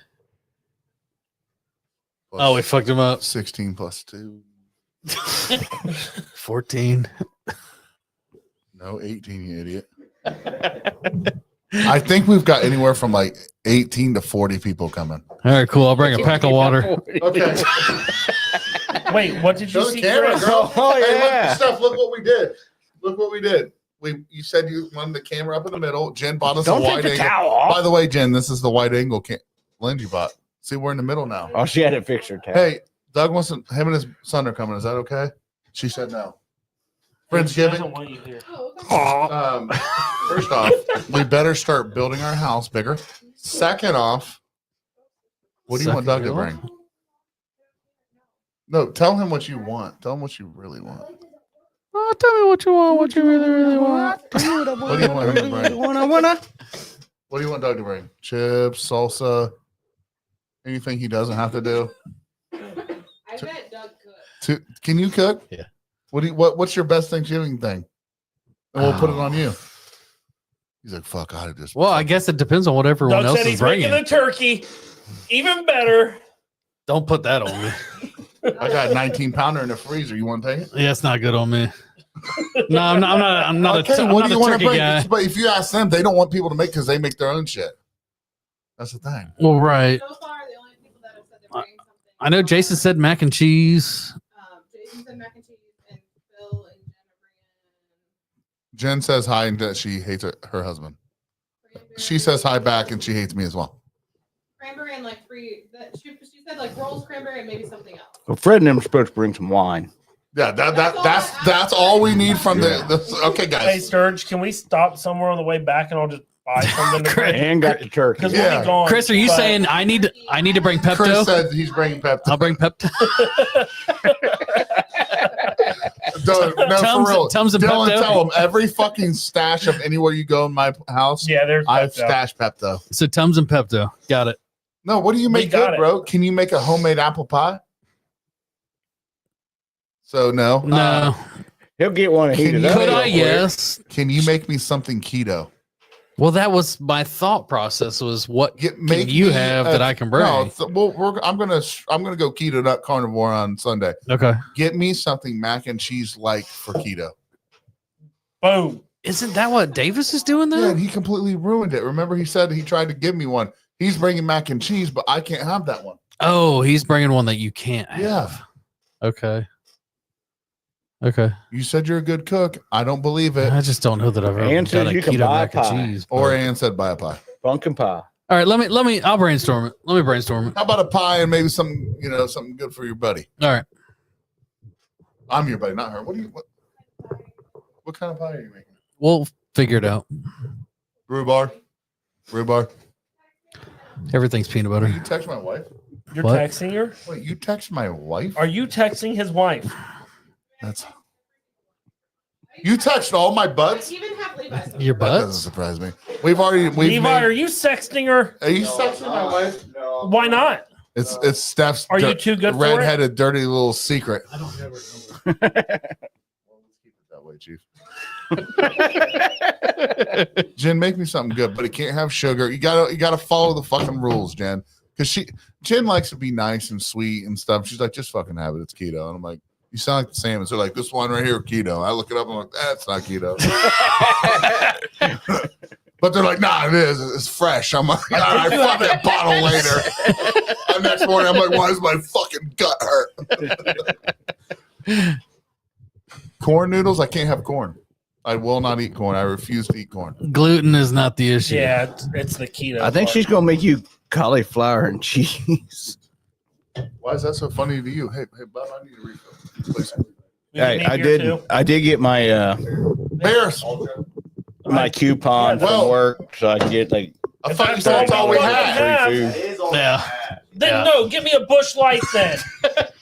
Oh, we fucked him up. 16 plus 2. 14. No, 18, you idiot. I think we've got anywhere from like 18 to 40 people coming. All right, cool. I'll bring a pack of water. Okay. Wait, what did you Show the see? camera, Chris? girl. Oh, Hey, yeah. look, Steph, look what we did. Look what we did. You said you wanted the camera up in the middle. Jen bought us Don't a take wide the angle. towel off. By the way, Jen, this is the wide angle lens you bought. See, we're in the middle now. Oh, she had it fixed her towel. Hey, Doug wants him and his son are coming. Is that okay? She said no. She Friendsgiving. doesn't want you here. First off, we better start building our house bigger. Second off, what do you want Doug to bring? No, tell him what you want. Tell him what you really want. Oh, tell me what you want. What you really, really want. What do you want him to bring? What do you want Doug to bring? Chips, salsa, anything he doesn't have to do. I bet Doug could. Can you cook? Yeah. What's your best Thanksgiving thing? And we'll put it on you. He's like, fuck, I just. Well, I guess it depends on what everyone Doug else said is he's making bringing. the turkey. Even better. Don't put that on me. I got a 19-pounder in the freezer. You want to take it? Yeah, it's not good on me. No, I'm not. I'm not Okay, a, I'm what not do a you want to turkey bring? guy. But if you ask them, they don't want people to make because they make their own shit. That's the thing. Well, right. So far, the only people that have said they're bringing something. I know Jason said mac and cheese. Jason said mac and cheese, and Phil and Jen are Jen says hi and that she hates her husband. bringing She says hi back and she hates me as well. cranberry and like free. She said like rolls, cranberry, and maybe something else. Well, Fred and them are supposed to bring some wine. Yeah, that's all we need from the okay, Hey, guys. Sturge, can we stop somewhere on the way back and I'll just buy something to bring? And got the turkey. Because Yeah. we'll be gone. Chris, are you But- saying I need to bring Chris Pepto? said he's bringing Pepto. I'll bring Pepto. No, for real. Tums and Dylan, Pepto. tell him every fucking stash of anywhere you go in my house, Yeah, there's I've Pepto. stashed Pepto. So Tums and Pepto. Got it. No, what do you We make got good, it. bro? Can you make a homemade apple pie? So no. No. He'll get one and heat Can it you- up. Could real I? quick. Yes. Can you make me something keto? Well, that was my thought process. Was what Make can you me have that I can bring? No, I'm gonna go keto, not carnivore on Sunday. Okay. Get me something mac and cheese like for keto. Boom. Isn't that what Davis is doing Yeah, though? and he completely ruined it. Remember, he said he tried to give me one. He's bringing mac and cheese, but I can't have that one. Oh, he's bringing one that you can't have. Yeah. Okay. Okay. You said you're a good cook. I don't believe it. I just don't know that I've ever Ann says got a you can keto buy mac and pie. cheese. Or but- Ann said buy a pie. Pumpkin pie. All right, let me I'll brainstorm it. Let me brainstorm it. How about a pie and maybe some, something good for your buddy? All right. I'm your buddy, not her. What kind of pie are you making? We'll figure it out. Rhubarb. Everything's peanut butter. You text my wife? You're What? texting her? Wait, you text my wife? Are you texting his wife? That's you text all my buds? Even have Levi's. Your That doesn't butts? surprise me. We've Levi, made, are you sexting her? are you texting my wife? No. Why not? It's Steph's Are you too good for it? redheaded dirty little secret. I don't have her number. Well, let's keep it that way, Chief. Jen, make me something good, but it can't have sugar. You gotta follow the fucking rules, Jen. Because Jen likes to be nice and sweet and stuff. She's like, just fucking have it. It's keto. And I'm like, you sound like the same. They're like, this one right here, keto. I look it up. I'm like, that's not keto. But they're like, nah, it is. It's fresh. I'm like, all right, fuck that bottle later. The next morning, I'm like, why does my fucking gut hurt? Corn noodles? I can't have corn. I will not eat corn. I refuse to eat corn. Gluten is not the issue. Yeah, it's the keto. I think part. she's gonna make you cauliflower and cheese. Why is that so funny to you? Hey, Bob, I need a refill. Please. We can Hey, make I your did. too. I did get my Bears. my coupon Well- from work, so I can get like I If thought you that's said that's all we all we had. have. free That food. is all Yeah. I had. Then Yeah. no, give me a Bush Light then.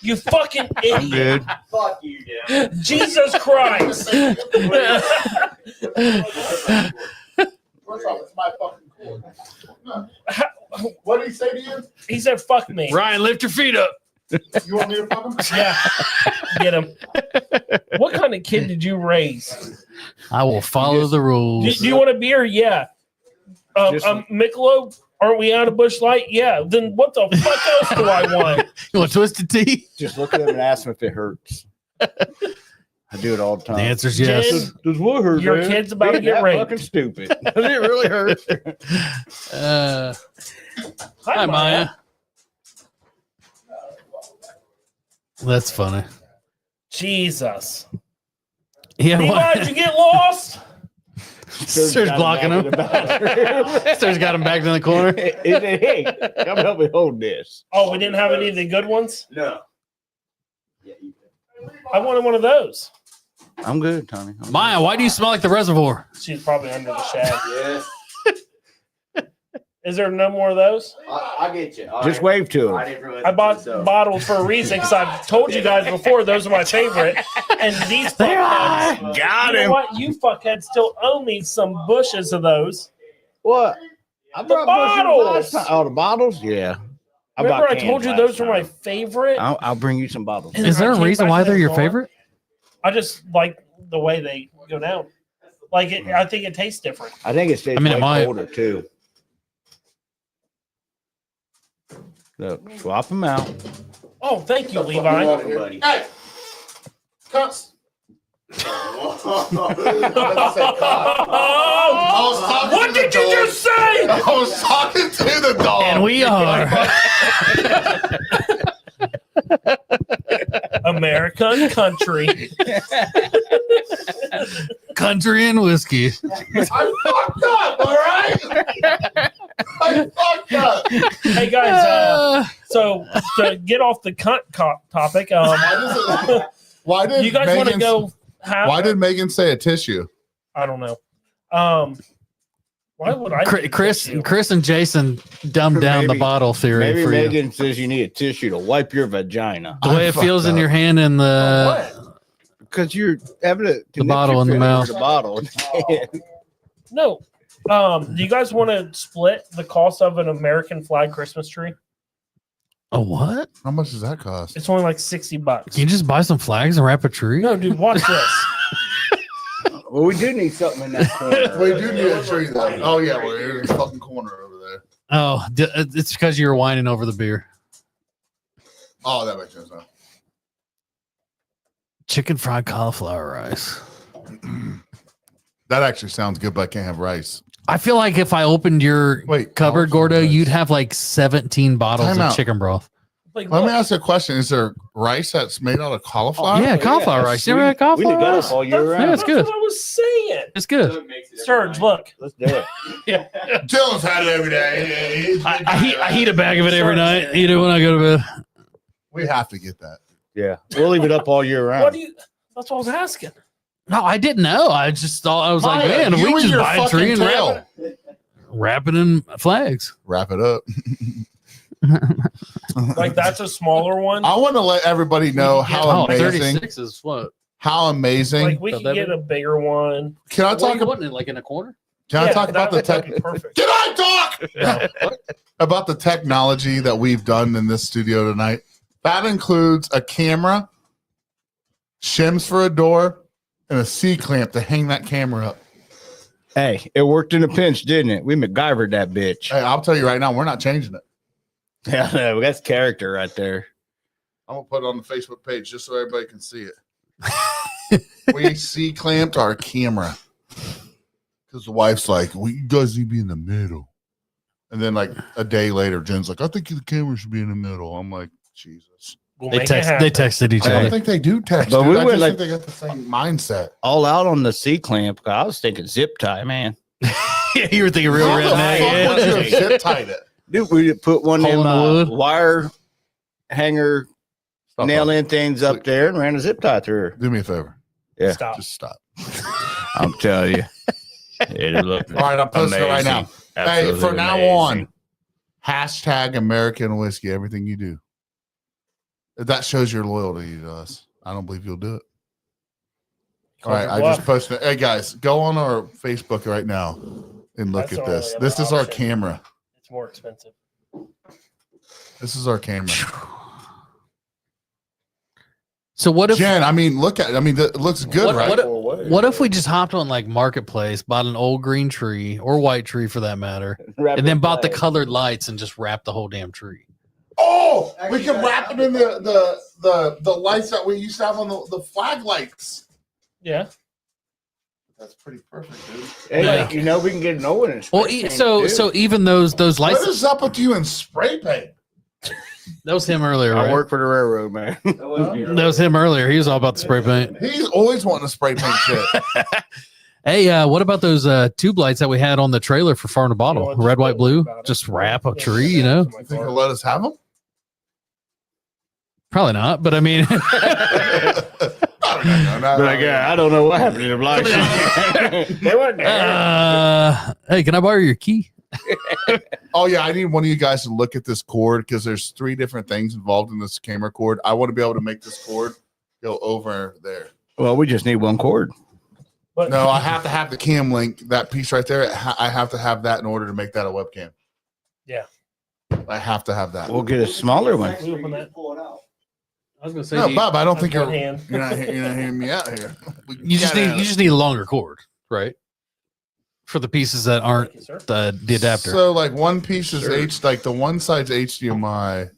You fucking I'm idiot. good. Fuck you, Dan. Jesus Christ. First off, it's my fucking cord. What did he say to you? He said, fuck me. Ryan, lift your feet up. You want me to fuck him? Yeah. Get him. What kind of kid did you raise? I will follow the Do, rules. do you want a beer? Yeah. Just- Michelob? Aren't we out of Bush Light? Yeah. Then what the fuck else do I want? You want twisted tea? Just look at them and ask them if it hurts. I do it all the time. The answer's yes. Jen, Does what hurt? Your man? kid's about to Ain't get that raped. Fucking stupid. Does it really hurt? Hi, Maya. That's funny. Jesus. Yeah, Levi, why- did you get lost? Starts blocking him. Starts got him back in the corner. Hey, come help me hold this. Oh, we didn't have any of the good ones? No. Yeah, you I wanted one of those. I'm good, Tony. I'm Maya, why do you smell like the reservoir? She's probably under the shad. Yes. Is there no more of those? I get you. All Just right. wave to I him. didn't realize I it bought was so. bottles for a reason because I've told you guys before those are my favorite. And these fuckheads, Got you know him. what? You fuckheads still owe me some bushes of those. What? I The brought bushes bottles. last time. Oh, the bottles? Yeah. Remember bought I told cans you last those were my time. favorite? I'll bring you some bottles. And Is there I a came reason back why and they're they're your gone. favorite? I just like the way they go down. Like it, I think it tastes different. I think it stays I mean, it way might. colder too. Look, swap them out. Oh, thank you, What the fuck Levi. you want, buddy? Hey, cunts. Oh, what did you just say? I was talking to the dog. And we are American country. country and whiskey. I fucked up, all right? I fucked up. Hey guys, so to get off the cunt topic, Why did you guys want to Megan- go have? Why did Megan say a tissue? I don't know. Why would I? Chris and Jason dumbed down the Maybe- bottle theory Maybe for you. Megan says you need a tissue to wipe your vagina The way I it feels fucked in up. your hand and the What? because you're having a The bottle in the mouth. The bottle. No. Do you guys want to split the cost of an American flag Christmas tree? a what? How much does that cost? It's only like $60. Can you just buy some flags and wrap a tree? No, dude, watch this. Well, we do need something in that corner. We do need a tree though. Oh yeah, we're in the fucking corner over there. Oh, it's because you were whining over the beer. Oh, that makes sense now. Chicken fried cauliflower rice. That actually sounds good, but I can't have rice. I feel like if I opened your Wait, cupboard, cauliflower Gordo, rice. you'd have like 17 bottles Time of out. chicken broth. Like, Let me look, ask you a question. Is there rice that's made out of cauliflower? Yeah, cauliflower rice. You ever had cauliflower We need rice? that all year that's, round. Yeah, it's good. That's what I was saying. It's good. So it makes it every Serge, night. look. Let's do it. Dylan's had it every day. I heat a bag of it every night. Eat it when I go to bed. We have to get that. Yeah, we'll leave it up all year round. What do you? That's what I was asking. No, I didn't know. I just thought I was like, Maya, man, if you we and just your buy a tree fucking and wrap tail. it. Wrap it in flags. Wrap it up. Like that's a smaller one. I want to let everybody know how amazing, 36 is what? how amazing. Like we So can that get would- a bigger one. Can I What talk are you about? putting it, like in a corner? Can I Yeah, talk about the that'd tech? be perfect. Can I talk about the technology that we've done in this studio tonight? That includes a camera, shims for a door, and a C clamp to hang that camera up. Hey, it worked in a pinch, didn't it? We MacGyvered that bitch. Hey, I'll tell you right now, we're not changing it. Yeah, no, that's character right there. I'm gonna put it on the Facebook page just so everybody can see it. We C clamped our camera because the wife's like, "Well, you guys need to be in the middle." And then like a day later, Jen's like, "I think the camera should be in the middle." I'm like, Jesus. We'll They make it happen. texted each I don't other. think they do text. But dude. we I went just like- think they got the same mindset. All out on the C clamp. I was thinking zip tie, man. Yeah, you were thinking real How the redneck. fuck would you have Yeah. zip tied it? Dude, we put one Hole in in the wood? wire hanger Stop nail up. in things up there and ran a zip tie through her. Do me a favor. Yeah. Stop. Just stop. I'm telling you. It looked All right, I'm posting it right now. amazing. Hey, Absolutely from now amazing. on, hashtag American whiskey, everything you do. If that shows your loyalty to us, I don't believe you'll do it. All right, I just posted it. Hey guys, go on our Facebook right now and look That's at the this. only This other is our option. camera. It's more expensive. This is our camera. So what if Jen, I mean, look at it. I mean, it looks good, What- right? what if we just hopped on like Marketplace, bought an old green tree or white tree for that matter, and then bought the colored lights and just wrapped the whole damn tree? Oh, we can wrap it in the lights that we used to have on the flag lights. Yeah. That's pretty perfect, dude. Hey, Yeah. you know we can get an old one. and Well, spray paint so too. so even those What lights. is up with you in spray paint? That was him earlier, I right? work for the railroad, man. That was him earlier. He was all about the spray paint. He's always wanting to spray paint shit. Hey, what about those tube lights that we had on the trailer for Farm to Bottle? You know what, Red, white, just blue. about it. Just wrap a Yeah, tree, you know? You think he'll let us have them? Probably not, but I mean, I don't know what happened to the black sheep. They weren't there. hey, can I borrow your key? Oh yeah, I need one of you guys to look at this cord because there's 3 different things involved in this camera cord. I want to be able to make this cord go over there. Well, we just need one cord. But No, I have to have the cam link, that piece right there. I have to have that in order to make that a webcam. Yeah. I have to have that. We'll get a smaller one. We open that. Pull it out. I was gonna say, No, Bob, I don't think One you're hand. you're not hearing me out here. you just need a longer cord, right? For the pieces that aren't Thank you, sir. the adapter. So like one piece is Sure. like the one side's HDMI.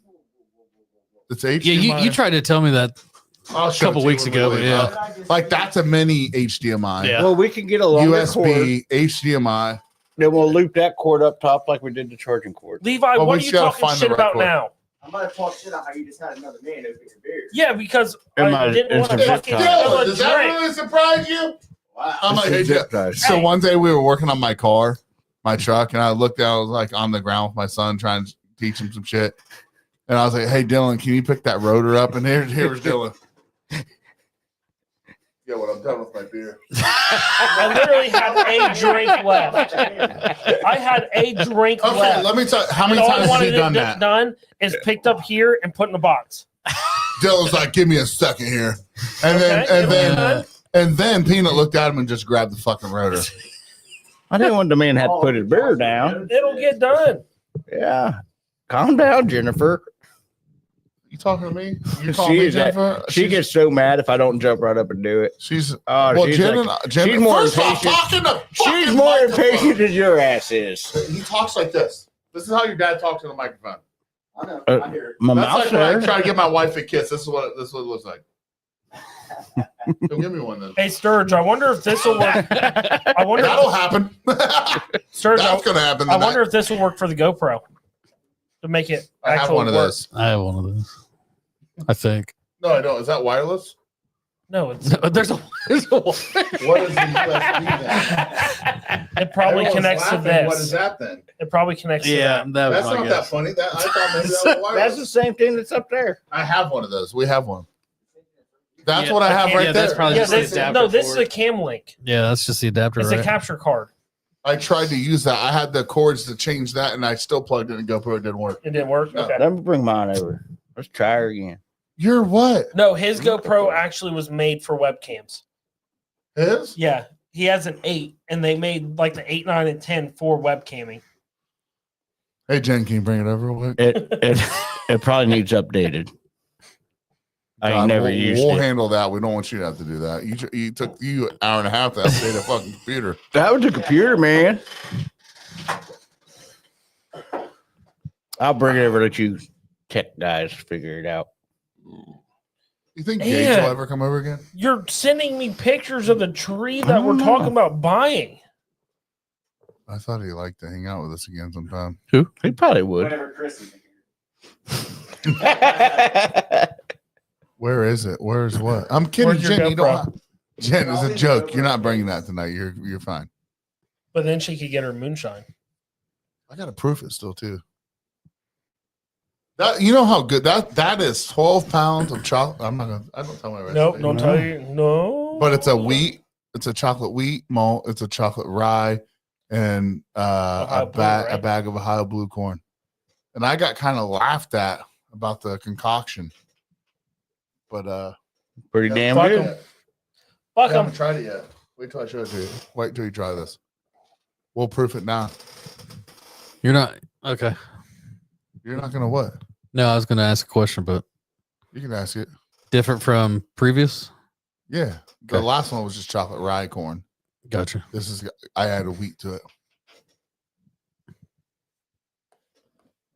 It's HDMI. yeah, you tried to tell me that. I'll show it couple to you weeks when ago, we but leave. yeah. Like that's a mini HDMI. Yeah. Well, we can get a longer cord. USB, HDMI. Then we'll loop that cord up top like we did the charging cord. Levi, Well, what we are just you gotta talking find the shit right about cord. now? I'm about to talk shit on how you just had another man open your beer. Yeah, because Am I I- didn't it's want a to zip fucking tie. spill a Does that drink. really surprise you? Wow. I'm like, hey, It's a zip tie. so one day we were working on my car, my truck, and I looked down, I was like on the ground with my son trying to teach him some shit. And I was like, hey, Dylan, can you pick that rotor up? And here's Dylan. Yeah, when I'm done with my beer. I literally had a drink left. I had a drink Okay, left. let me tell you, how many And all I times has wanted he it done that? done is picked up here and put in a box. Dylan's like, give me a second here. And then, Okay, and give me a then, minute. and then Peanut looked at him and just grabbed the fucking rotor. I didn't want the man to have to put his beer down. It'll get done. Yeah. Calm down, Jennifer. You talking to me? You She calling me, is that- Jennifer? She gets so mad if I don't jump right up and do it. She's Oh, well, she's Jen like- and Jen. she's more first off, impatient. talking to She's fucking more microphone. impatient than your ass is. He talks like this. This is how your dad talks to the microphone. I know. Uh, I hear it. My That's mouth's like when I there. try to give my wife a kiss. This is what it looks like. So give me one then. Hey, Sturge, I wonder if this will work. I wonder, That'll happen. Sturge, That's gonna happen. I wonder if this will work for the GoPro to make it I have actually one of work. those. I have one of those. I think. No, I don't. Is that wireless? No, it's There's a What is the USB then? it probably Everyone's connects to laughing. What this. is that then? It probably connects to yeah. that. That was That's my not guess. that funny. That I thought maybe that was wireless. That's the same thing that's up there. I have one of those. We have one. That's Yeah, what I have right yeah, there. that's probably Yeah, just the this, adapter no, this for is a it. cam link. Yeah, that's just the adapter, It's right? a capture card. I tried to use that. I had the cords to change that, and I still plugged in a GoPro. It didn't work. It didn't work. No. Okay. Let me bring mine over. Let's try her again. You're what? No, his GoPro actually was made for webcams. His? Yeah, he has an 8, and they made like the 8, 9, and 10 for webcamming. Hey, Jen, can you bring it over real quick? It probably needs updated. I ain't never used We'll it. handle that. We don't want you to have to do that. You took you an hour and a half to update a fucking computer. That was a computer, man. I'll bring it over. Let you tech guys figure it out. You think Gage Yeah. will ever come over again? You're sending me pictures of the tree I that don't we're know. talking about buying. I thought he'd like to hang out with us again sometime. He probably would. Whenever Chris is here. Where is it? Where's what? I'm kidding, Where's your Jen. You don't GoPro? have, Jen, it's a joke. You're not bringing that tonight. You're fine. But then she could get her moonshine. I gotta proof it still too. That you know how good that is. 12 pounds of chocolate. I'm not gonna. I don't tell my recipe. Nope, don't tell you. No. But it's a wheat. It's a chocolate wheat malt. It's a chocolate rye, and Ohio a Blue, bag right? of Ohio blue corn. And I got kind of laughed at about the concoction. But Pretty damn Fuck good. 'em. Fuck I haven't them. tried it yet. Wait till I show it to you. Wait till you try this. We'll proof it now. You're not okay. You're not gonna what? No, I was going to ask a question, but You can ask it. different from previous. Yeah. The Okay. last one was just chocolate rye corn. Gotcha. This is I added wheat to it.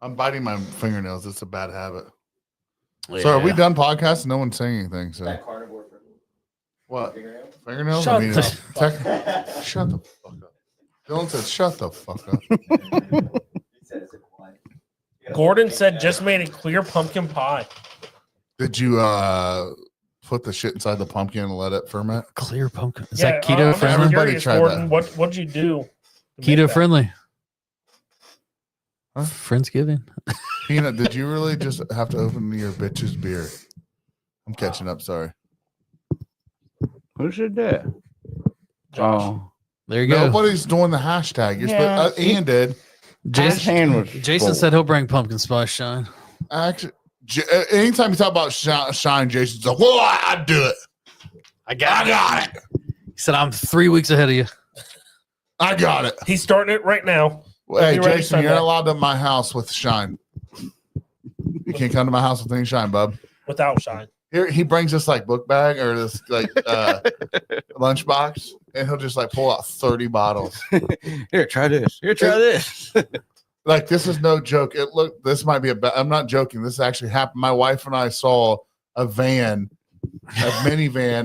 I'm biting my fingernails. It's a bad habit. So are we done podcasting? No one's saying anything. So That carnivore for what? fingernail? Fingernails? Shut I mean, the shut the fuck up. Dylan said, "Shut the fuck up." He said it's a quiet. Gordon said just made a clear pumpkin pie. Did you put the shit inside the pumpkin and let it ferment? Clear pumpkin. Is Yeah, that keto I'm friendly? Everybody curious, tried Gordon, that. what'd you do? to make Keto that? friendly. Huh? Friendsgiving. Peanut, did you really just have to open your bitch's beer? I'm catching up. Sorry. Who said that? Josh. Oh, There you go. Nobody's doing the hashtag. You're Yeah. Ian did. his Jason, hand was. Jason full. said he'll bring pumpkin spice shine. Actually, anytime you talk about shine, Jason's like, "Well, I do it. I I got it. He said I'm 3 weeks ahead of you. I got it." He's starting it right now. Well, hey, Be ready Jason, you're Sunday. not allowed to my house with shine. You can't come to my house with any shine, bub. Without shine. Here he brings this like book bag or this like lunch box, and he'll just like pull out 30 bottles. Here, try this. Here, try this. Like this is no joke. This might be I'm not joking. This actually happened. My wife and I saw a minivan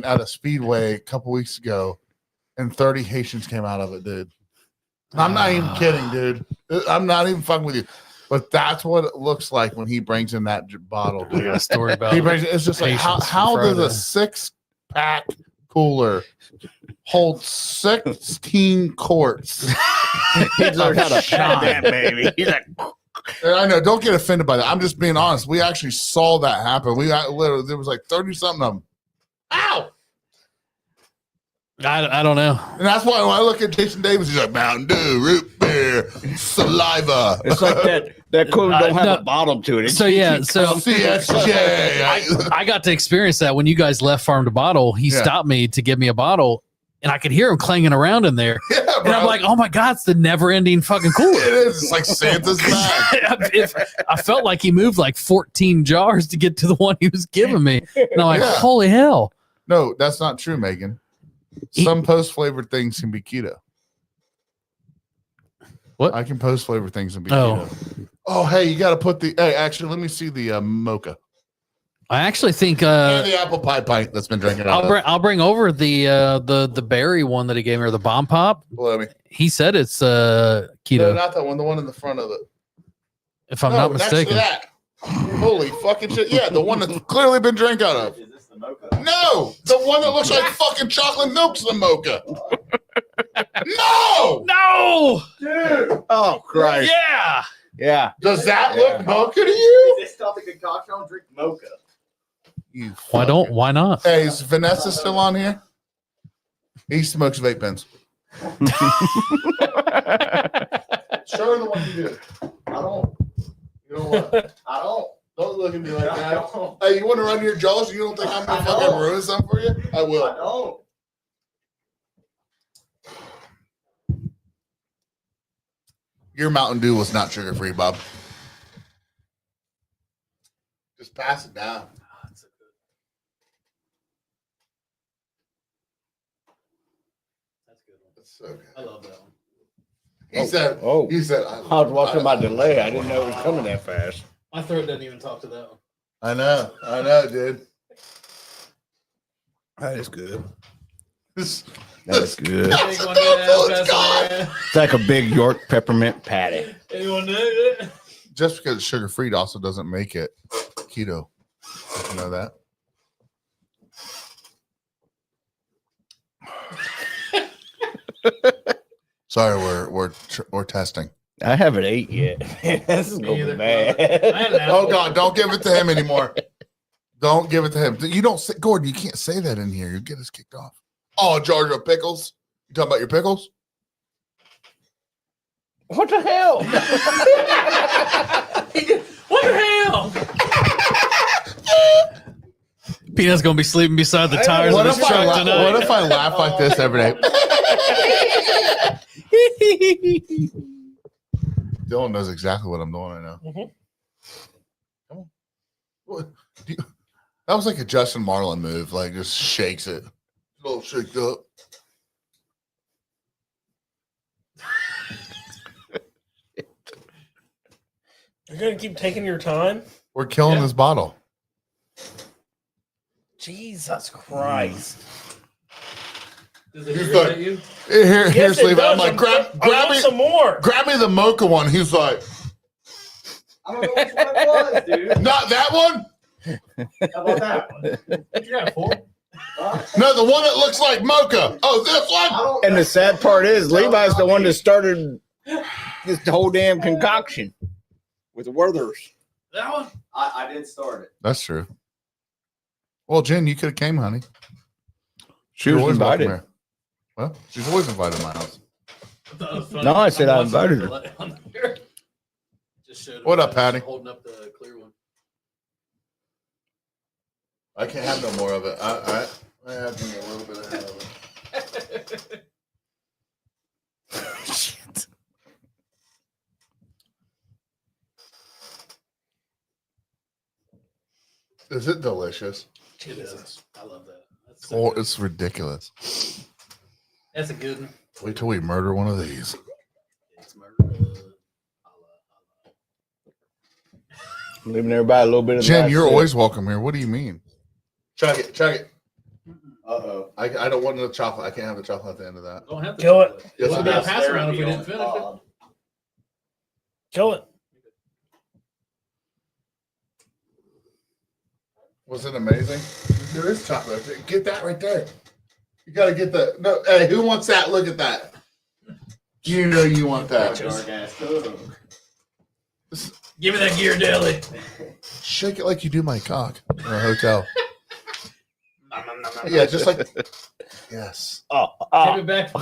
at a speedway a couple weeks ago, and 30 Haitians came out of it, dude. I'm not even kidding, dude. I'm not even fucking with you. But that's what it looks like when he brings in that bottle, I got a dude. story about He brings it's just like Haitians how from does a Friday. 6-pack cooler hold 16 quarts? He learned how to shine that baby. He's like, And I know, don't get offended by that. I'm just being honest. We actually saw that happen. Literally, there was like 30 something of them. Ow! I don't know. And that's why when I look at Jason Davis, he's like Mountain Dew, root beer, saliva. it's like that cooler don't have no. a bottom to it. It's So yeah, so CSJ. I got to experience that when you guys left Farm to Bottle. He Yeah. stopped me to give me a bottle, and I could hear him clanging around in there. Yeah, bro. And I'm like, oh my god, it's the never-ending fucking cooler. it is. It's like Santa's bag. I felt like he moved like 14 jars to get to the one he was giving me, and I'm like, Yeah. holy hell! No, that's not true, Megan. Some post flavored things can be keto. What? I can post flavored things and be Oh. keto. Oh, hey, you got to put the. Hey, actually, let me see the mocha I actually think and the apple pie pint that's been drinking out. I'll bring over the berry one that he gave me, or the bomb pop. Let me. He said it's No, keto, not that one. The one in the front of it. if I'm No, not next to mistaken. that. Holy fucking shit! Yeah, the one that's clearly been drank out of. Is this the mocha? No, the one that looks like fucking chocolate milk's the mocha. No, No, Dude! Oh Christ! yeah. Yeah. does that Yeah. look mocha to you? Is this not the concoction? I'll drink mocha. You Why fucking- Why not? Hey, is Vanessa still on here? He smokes vape pens. Show her the one you did. I don't. You know what? I don't. Don't look at me like I that. don't. Hey, you want to run your jaws? You don't think I'm gonna I fucking don't. ruin something for you? I I will. don't. Your Mountain Dew was not sugar free, Bob. Just pass it down. That's good. It's so good. I love that one. He said. Oh, He said. I was watching my delay. I didn't know it was coming that fast. My throat doesn't even talk to that one. I know, dude. That is good. This, That's good. That's the devil, it's gone. It's like a big York peppermint patty. Anyone know that? just because it's sugar free also doesn't make it keto. You know that? Sorry, we're testing. I haven't ate yet. This is Me gonna be either. bad. I had an Oh apple. God, don't give it to him anymore. Don't give it to him. You don't say, Gordon, you can't say that in here. You get us kicked off. Oh, Georgia pickles. You talking about your pickles? What the hell? What the hell? Peanut's gonna be sleeping beside the tires of What his if, truck tonight. what if I laugh like this every day? Dylan knows exactly what I'm doing right now. Mhm. Come on. What? That was like a Justin Marlin move. Like, just shakes it. A little shaked up. You're gonna keep taking your time. We're killing Yeah. this bottle. Jesus Christ! Does it He's irritate like- you? Here's Yes, it leave it. I'm does. like, grab I want me, some more. grab me the mocha one. He's like, I don't know which one it was, dude. not that one. How about that one? What you got, 4? Huh? No, the one that looks like mocha. Oh, this I one. don't And the sad part is, Levi's the one that started this whole damn concoction with the Werthers. That one? I did start it. That's true. Well, Jen, you could have came, honey. She You're was always welcome invited. here. Well, she's always invited to my house. No, I said I invited her. Just showed What up, Patty? Holding up the clear one. I can't have no more of it. I have me a little bit of it. Is it delicious? It is. I love that. That's, Oh, it's ridiculous. that's a good one. Wait till we murder one of these. It's murder. Leaving everybody a little bit of Jen, life you're there. always welcome here. What do you mean? Chug it, chug it. Uh-oh. I don't want the chocolate. I can't have the chocolate at the end of that. Don't have to Kill it. chocolate. Yes, It would I be a do. pass around if we didn't finish it. Kill it. Was it amazing? There is chocolate. Get that right there. You gotta get the no. Hey, who wants that? Look at that. You know you want that. Dark ass Coke. Give me that gear deli. Shake it like you do my cock in a hotel. Yeah, just like yes. Give it back.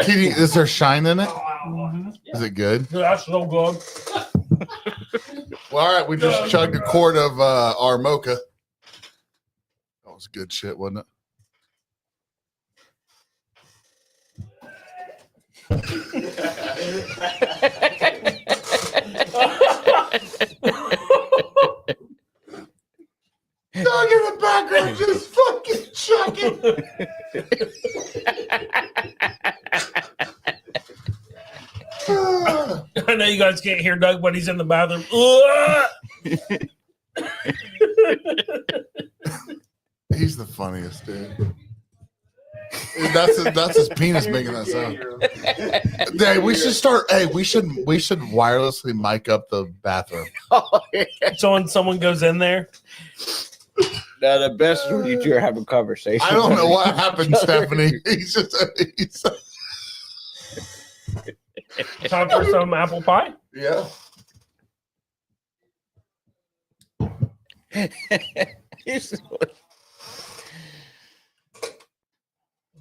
Can you, is there shine in it? Mhm. Is it good? That's so good. Well, all right. We just chugged a quart of our mocha. That was good shit, wasn't it? Dog in the background just fucking chugging. I know you guys can't hear Doug, but he's in the bathroom. He's the funniest dude. That's his penis making that sound. Hey, we should start. Hey, we should wirelessly mic up the bathroom. So when someone goes in there, Now, the best is when you two are having conversation. I don't know what happened, Stephanie. He's time for some apple pie. yeah.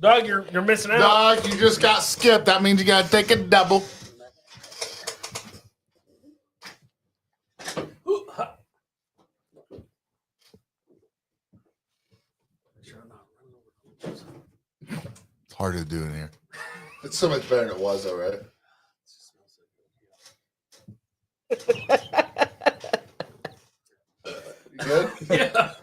Doug, you're missing out. Dog, you just got skipped. That means you got to take a double. It's hard to do in here. It's so much better than it was, though, right? You good? Yeah.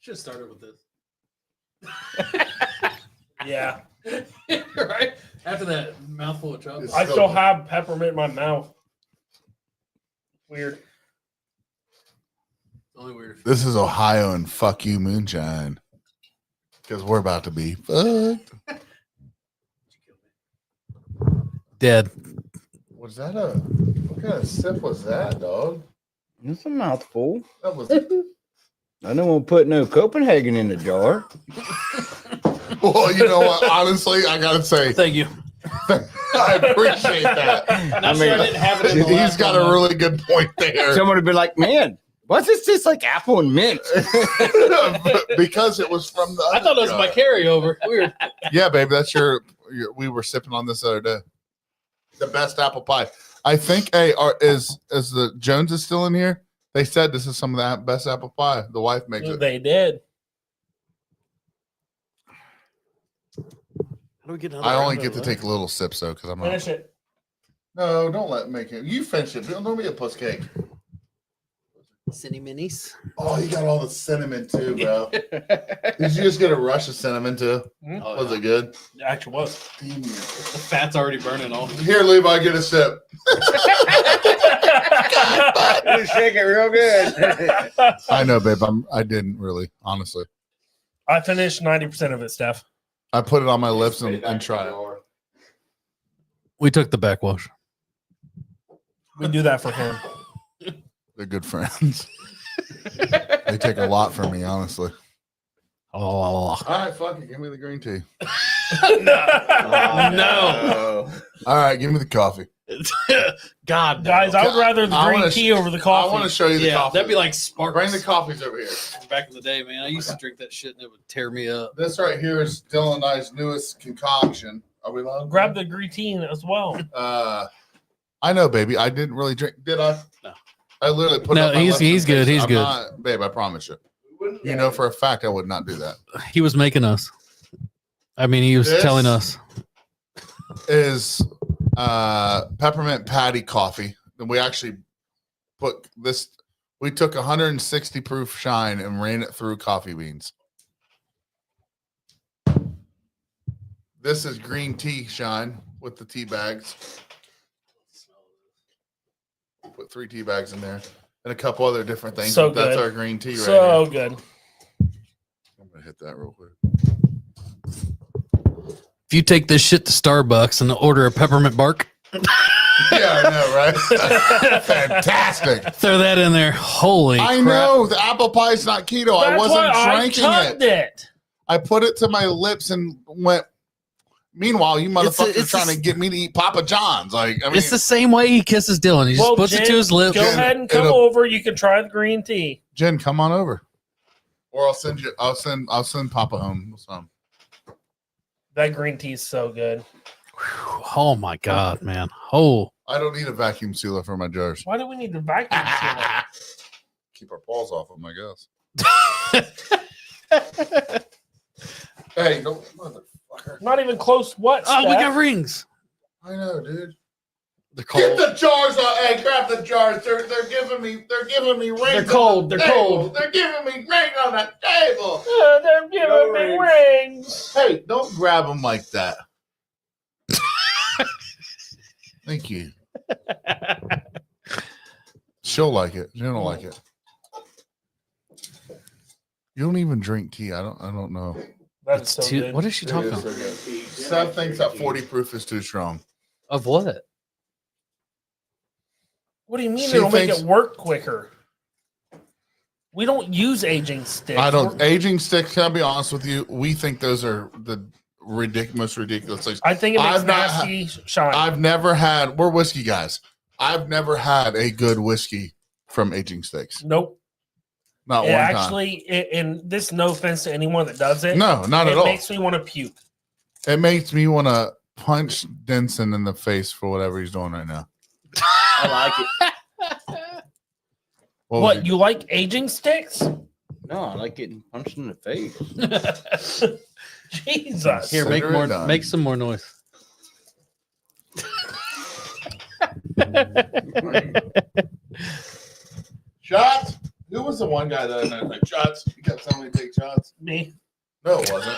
Should have started with this. Yeah. Right? After that mouthful of chocolate. I still have peppermint in my mouth. Weird. Only weird. This is Ohio and fuck you moonshine. Because we're about to be fucked. Dead. Was that what kind of sip was that, dog? It's a mouthful. That was I don't want to put no Copenhagen in the jar. well, you know what? Honestly, I gotta say, Thank you. I appreciate that. I mean, I didn't have it in the He's last got one, a though. really good point there. Someone would be like, man, what's this taste like apple and mint? Because it was from the. I thought it was my carryover. Weird. Yeah, baby, that's your. We were sipping on this the other day. The best apple pie. I think. Hey, is the Joneses still in here? They said this is some of the best apple pie. The wife makes it. They did. How do we get I only get to take little sips though, because I'm not. Finish it. No, don't let me make it. You finish it. Don't be a puss cake. Cinny minis. Oh, you got all the cinnamon too, bro. Did you just get a rush of cinnamon too? Oh, Was it good? It actually was. Damn you. The fat's already burning off. Here, Levi, get a sip. You shake it real good. I know, babe. I didn't really, honestly. I finished 90% of it, Steph. I put it on my lips and try it. We took the backwash. We do that for him. They're good friends. They take a lot from me, honestly. Oh, All right, fuck it. Give me the green tea. no. All right, give me the coffee. God, Guys, I would rather the I green wanna tea over the I coffee. want to show you the yeah, coffee. that'd be like Sparks. Bring the coffees over here. Back in the day, man. I used to drink that shit and it would tear me up. This right here is Dylan and I's newest concoction. Are we allowed? Grab the green tea as well. I know, baby. I didn't really drink. Did I? No. I literally put. No, it on my he's- lips he's and good, tasted it. he's I'm good. not- babe. I promise you. You know for a fact I would not do that. He was making us. I mean, he was This- telling us. Is peppermint patty coffee. And we actually put this. We took 160 proof shine and ran it through coffee beans. This is green tea shine with the tea bags. Put 3 tea bags in there and a couple other different things. So but that's good. our green tea right So here. good. I'm gonna hit that real quick. If you take this shit to Starbucks and order a peppermint bark, Yeah, I know, right? Fantastic. throw that in there. Holy I crap. know the apple pie is not keto. I That's wasn't why drinking I it. chugged it. I put it to my lips and went. Meanwhile, you motherfuckers it's trying to get me to eat Papa John's. Like, I mean, It's the same way he kisses Dylan. He just puts it to Jen, his lips. Go Jen, ahead and come it'll- over. You can try the green tea. Jen, come on over, or I'll send you. I'll send Papa home. Some. That green tea is so good. Whew. Oh my God, man. Oh, I don't need a vacuum sealer for my jars. Why do we need the vacuum sealer? Keep our paws off them, I guess. Hey, don't motherfucker. Not even close. What? oh, we Steph? got rings. I know, dude. They're Get cold. the jars on. Hey, grab the jars. They're giving me rings. They're on cold, the they're table. cold. They're giving me ring on the table. They're giving No me rings. rings. Hey, don't grab them like that. Thank you. She'll like it. Jen will like it. You don't even drink tea. I don't know. That's It's so too- good. what is she talking about? Seth thinks that 40 proof is too strong. Of what? What do you mean She it'll make thinks- it work quicker? We don't use aging sticks. I don't. Aging sticks. Can I be honest with you? We think those are the most ridiculous things. I think it makes I've not nasty shine. I've never had. We're whiskey guys. I've never had a good whiskey from aging sticks. Nope. Not It one actually, and this no offense to anyone that does it. time. No, not it at all. makes me want to puke. It makes me want to punch Denson in the face for whatever he's doing right now. I like it. was What he- you like aging sticks? No, I like getting punched in the face. Jesus. Here, Consider it done. make some more noise. Shots? Who was the one guy that I met? Like, shots? You kept telling me to take shots? Me? No, it wasn't.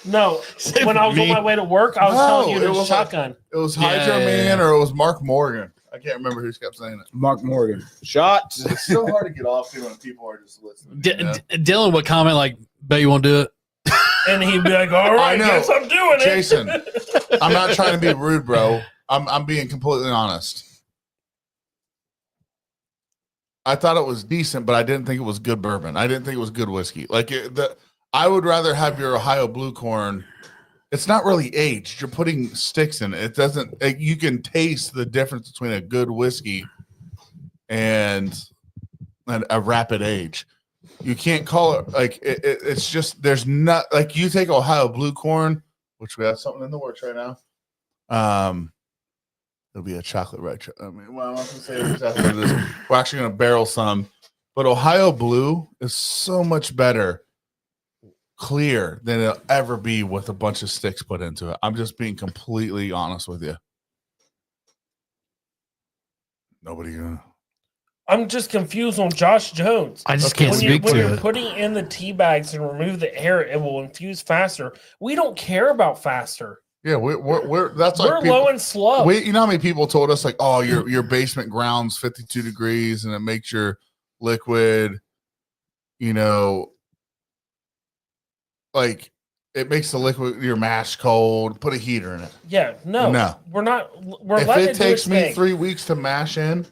No. When I was on Me? my way to work, I was No, telling you it to was like- shotgun. It was Yeah, Hydro yeah, Man yeah. or it was Mark Morgan. I can't remember who kept saying it. Mark Morgan. Shots. It's so hard to get off to when people are just listening. you know? Dylan would comment like, "Bet you won't do it." And he'd be like, all right, know. guess I'm doing Jason, it. I'm not trying to be rude, bro. I'm being completely honest. I thought it was decent, but I didn't think it was good bourbon. I didn't think it was good whiskey. Like I would rather have your Ohio Blue Corn. It's not really aged. You're putting sticks in it. It doesn't. You can taste the difference between a good whiskey and a rapid age. You can't call it like it's just there's not like you take Ohio Blue Corn, which we have something in the works right now. It'll be a chocolate red. I mean, well, I'm not gonna say exactly what it is. We're actually gonna barrel some, but Ohio Blue is so much better, clear than it'll ever be with a bunch of sticks put into it. I'm just being completely honest with you. Nobody gonna. I'm just confused on Josh Jones. I just Okay, can't When, speak when to you're it. putting in the tea bags and remove the air, it will infuse faster. We don't care about faster. Yeah, we're that's like We're people, low and slow. you know how many people told us like, oh, your basement ground's 52 degrees and it makes your liquid, you know, like it makes the liquid your mash cold. Put a heater in it. Yeah, no, No. we're not. We're If letting it it do takes its me thing. 3 weeks to mash in,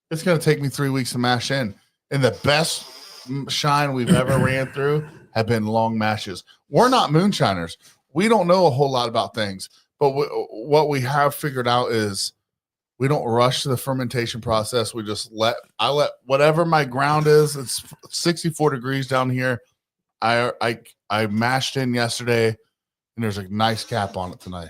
it's gonna take me 3 weeks to mash in. And the best shine we've ever ran through have been long mashes. We're not moonshiners. We don't know a whole lot about things, but what we have figured out is we don't rush the fermentation process. We just let whatever my ground is. It's 64 degrees down here. I mashed in yesterday, and there's a nice cap on it tonight,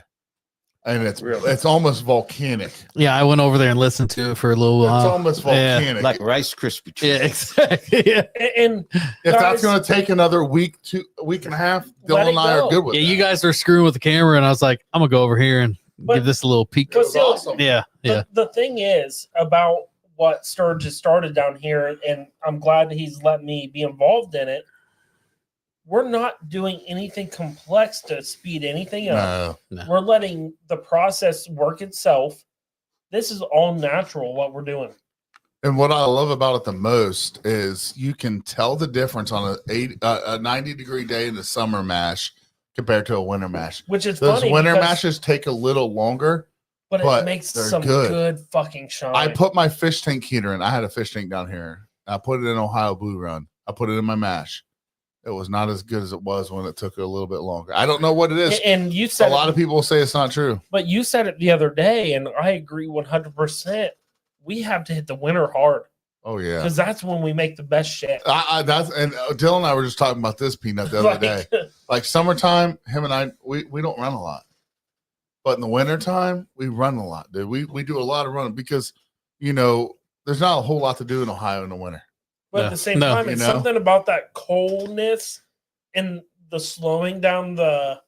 and it's almost volcanic. Yeah, I went over there and listened to it for a little It's while. almost yeah. volcanic. Like Rice Krispie treat. Yeah, exactly. Yeah. And if guys, that's going to take another week, a week and a half, Let Dylan it and I go. are good with Yeah, that. you guys were screwing with the camera, and I was like, I'm gonna go over here and But- give this a little peek. It was see, awesome. Yeah, yeah. the thing is about what Sturge has started down here, and I'm glad that he's let me be involved in it. We're not doing anything complex to speed anything up. No. We're letting the process work itself. This is all natural what we're doing. And what I love about it the most is you can tell the difference on a 90-degree day in the summer mash compared to a winter mash. Which is Those funny winter because- mashes take a little longer. but but it makes they're some good. good fucking shine. I put my fish tank heater in. I had a fish tank down here. I put it in Ohio Blue Run. I put it in my mash. It was not as good as it was when it took a little bit longer. I don't know what it is. and you A said lot of people say it's not true. but you said it the other day, and I agree 100%. We have to hit the winter hard Oh yeah. because that's when we make the best shit. That's and Dylan and I were just talking about this peanut the other day. Like summertime, him and I, we don't run a lot, but in the wintertime, we run a lot, dude. We do a lot of running because you know there's not a whole lot to do in Ohio in the winter. But No, at the same no. time, You it's know? something about that coldness and the slowing down the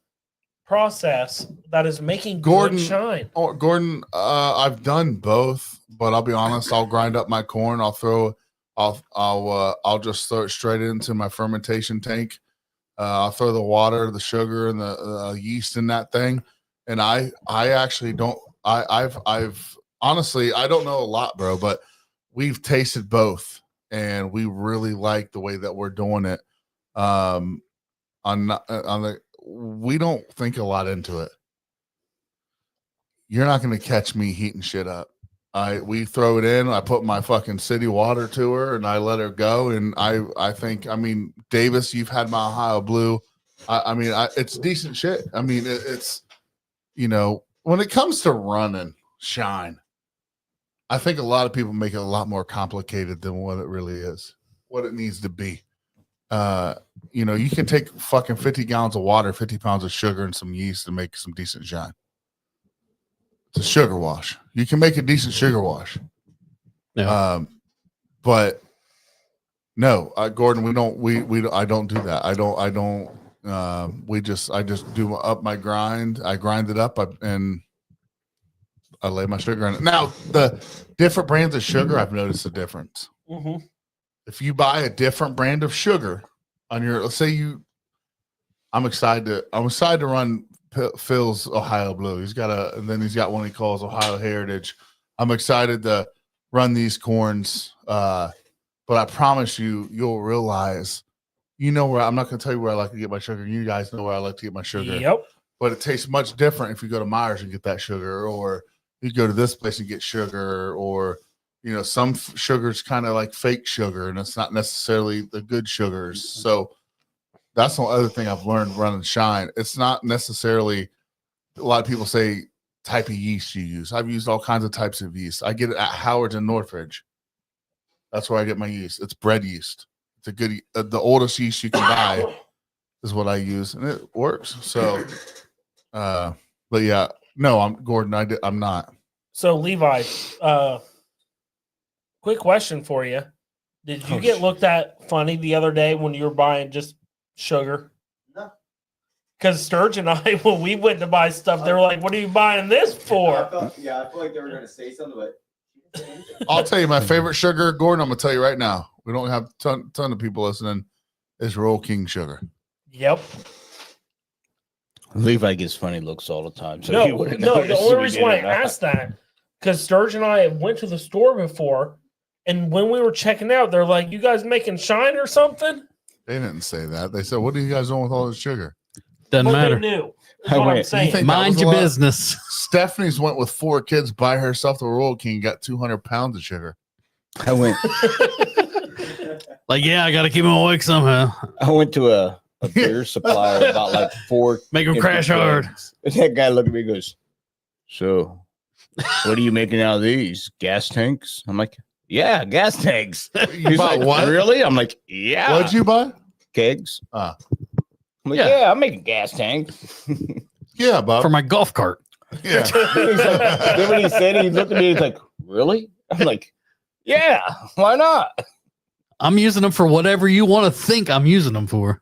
process that is making Gordon- good shine. Oh, Gordon, I've done both, but I'll be honest. I'll grind up my corn. I'll just throw it straight into my fermentation tank. I'll throw the water, the sugar, and the yeast in that thing. And I actually don't. I've honestly I don't know a lot, bro, but we've tasted both, and we really like the way that we're doing it. We don't think a lot into it. You're not going to catch me heating shit up. We throw it in. I put my fucking city water to her, and I let her go. And I think, Davis, you've had my Ohio Blue. It's decent shit. It's when it comes to running shine, I think a lot of people make it a lot more complicated than what it really is. what it needs to be. You know, you can take fucking 50 gallons of water, 50 pounds of sugar, and some yeast to make some decent shine. It's a sugar wash. You can make a decent sugar wash. Yeah. But no, Gordon, I don't do that. I don't. I just do up my grind. I grind it up and I lay my sugar in it. Now, the different brands of sugar, I've noticed a difference. Mm-hmm. If you buy a different brand of sugar on your, let's say I'm excited to run Phil's Ohio Blue. He's got and then he's got one he calls Ohio Heritage. I'm excited to run these corns. But I promise you'll realize, you know where, I'm not going to tell you where I like to get my sugar. You guys know where I like to get my sugar. Yep. But it tastes much different if you go to Myers and get that sugar, or you go to this place and get sugar, or, you know, some sugar's kind of like fake sugar and it's not necessarily the good sugars. So that's the other thing I've learned running Shine. It's not necessarily, a lot of people say type of yeast you use. I've used all kinds of types of yeast. I get it at Howard's in Northridge. That's where I get my yeast. It's bread yeast. It's a good, the oldest yeast you can buy is what I use, and it works. So, but yeah, no, I'm Gordon. I'm not. So Levi, quick question for you: did you get looked at funny the other day when you were buying just sugar? No. Because Sturge and I, when we went to buy stuff, they were like, "What are you buying this for?" I feel like they were going to say something, but I'll tell you my favorite sugar, Gordon. I'm gonna tell you right now. We don't have ton of people listening. Is Royal King sugar. Yep. Levi gets funny looks all the time. So No, he wouldn't no. The notice only if he reason did why I or not. asked that, because Sturge and I went to the store before, and when we were checking out, they're like, "You guys making Shine or something?" They didn't say that. They said, "What are you guys doing with all this sugar?" Doesn't But matter. they knew. Is I what I'm went, saying. you think- Mind that was your a lot. business. Stephanie's went with 4 kids by herself to Royal King, got 200 pounds of sugar. I went Like, yeah, I got to keep them awake somehow. to a beer supplier about like 4 Make them empty crash hard. kegs. And that guy looked at me and goes, "So what are you making out of these? Gas tanks?" I'm like, "Yeah, gas tanks." You He's bought like, what? "Really?" I'm like, "Yeah." What'd you buy? Kegs. Ah. I'm like, Yeah. "Yeah, I'm making gas tanks." Yeah, Bob. For my golf cart. Yeah. Then when he said it, he looked at me, he's like, "Really?" I'm like, "Yeah, why not?" I'm using them for whatever you want to think I'm using them for.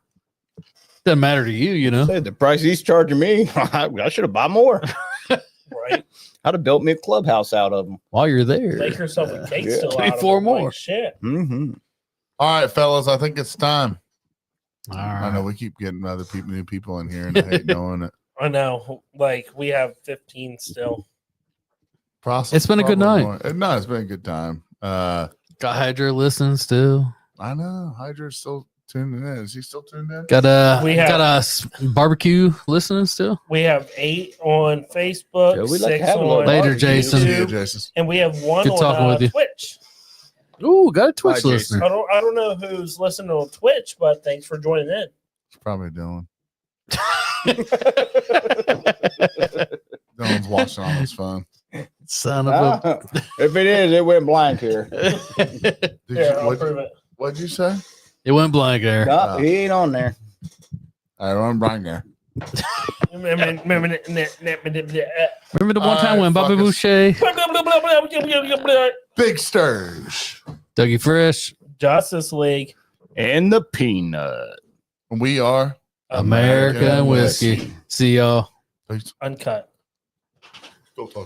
Doesn't matter to you, you know. Said the price he's charging me, I should have bought more. Right. I'd have built me a clubhouse out of them. While you're there. Make yourself a cake Yeah. still out of 24 them, more. like shit. Mm-hmm. All right, fellas, I think it's time. All I know right. we keep getting other people, new people in here, and I hate knowing it. I know. Like we have 15 still. Process It's been a good probably night. more- No, it's been a good time. Got Hydra listening still. I know Hydra's still tuning in. Is he still tuned in? Got We have- got barbecue listening still. We have 8 on Facebook, Yeah, we like to 6 have a little on Later, barbecue. Jason. See ya, YouTube, Jason. and we have 1 Good talking on with you. Twitch. Ooh, got a Twitch Jason. listener. I don't know who's listening on Twitch, but thanks for joining in. It's probably Dylan. Dylan's watching on his phone. Son of a. If it is, it went blank here. Did Here, I'll you, prove it. what'd you say? It went blank there. No, he ain't on there. I don't Brian there. Remember Remember the one All time right, when Bobby fuck us. Boucher, Big Sturge. Dougie Fresh, Justice League. And the peanut. We are American whiskey. See y'all. Peace. Uncut. Go talk.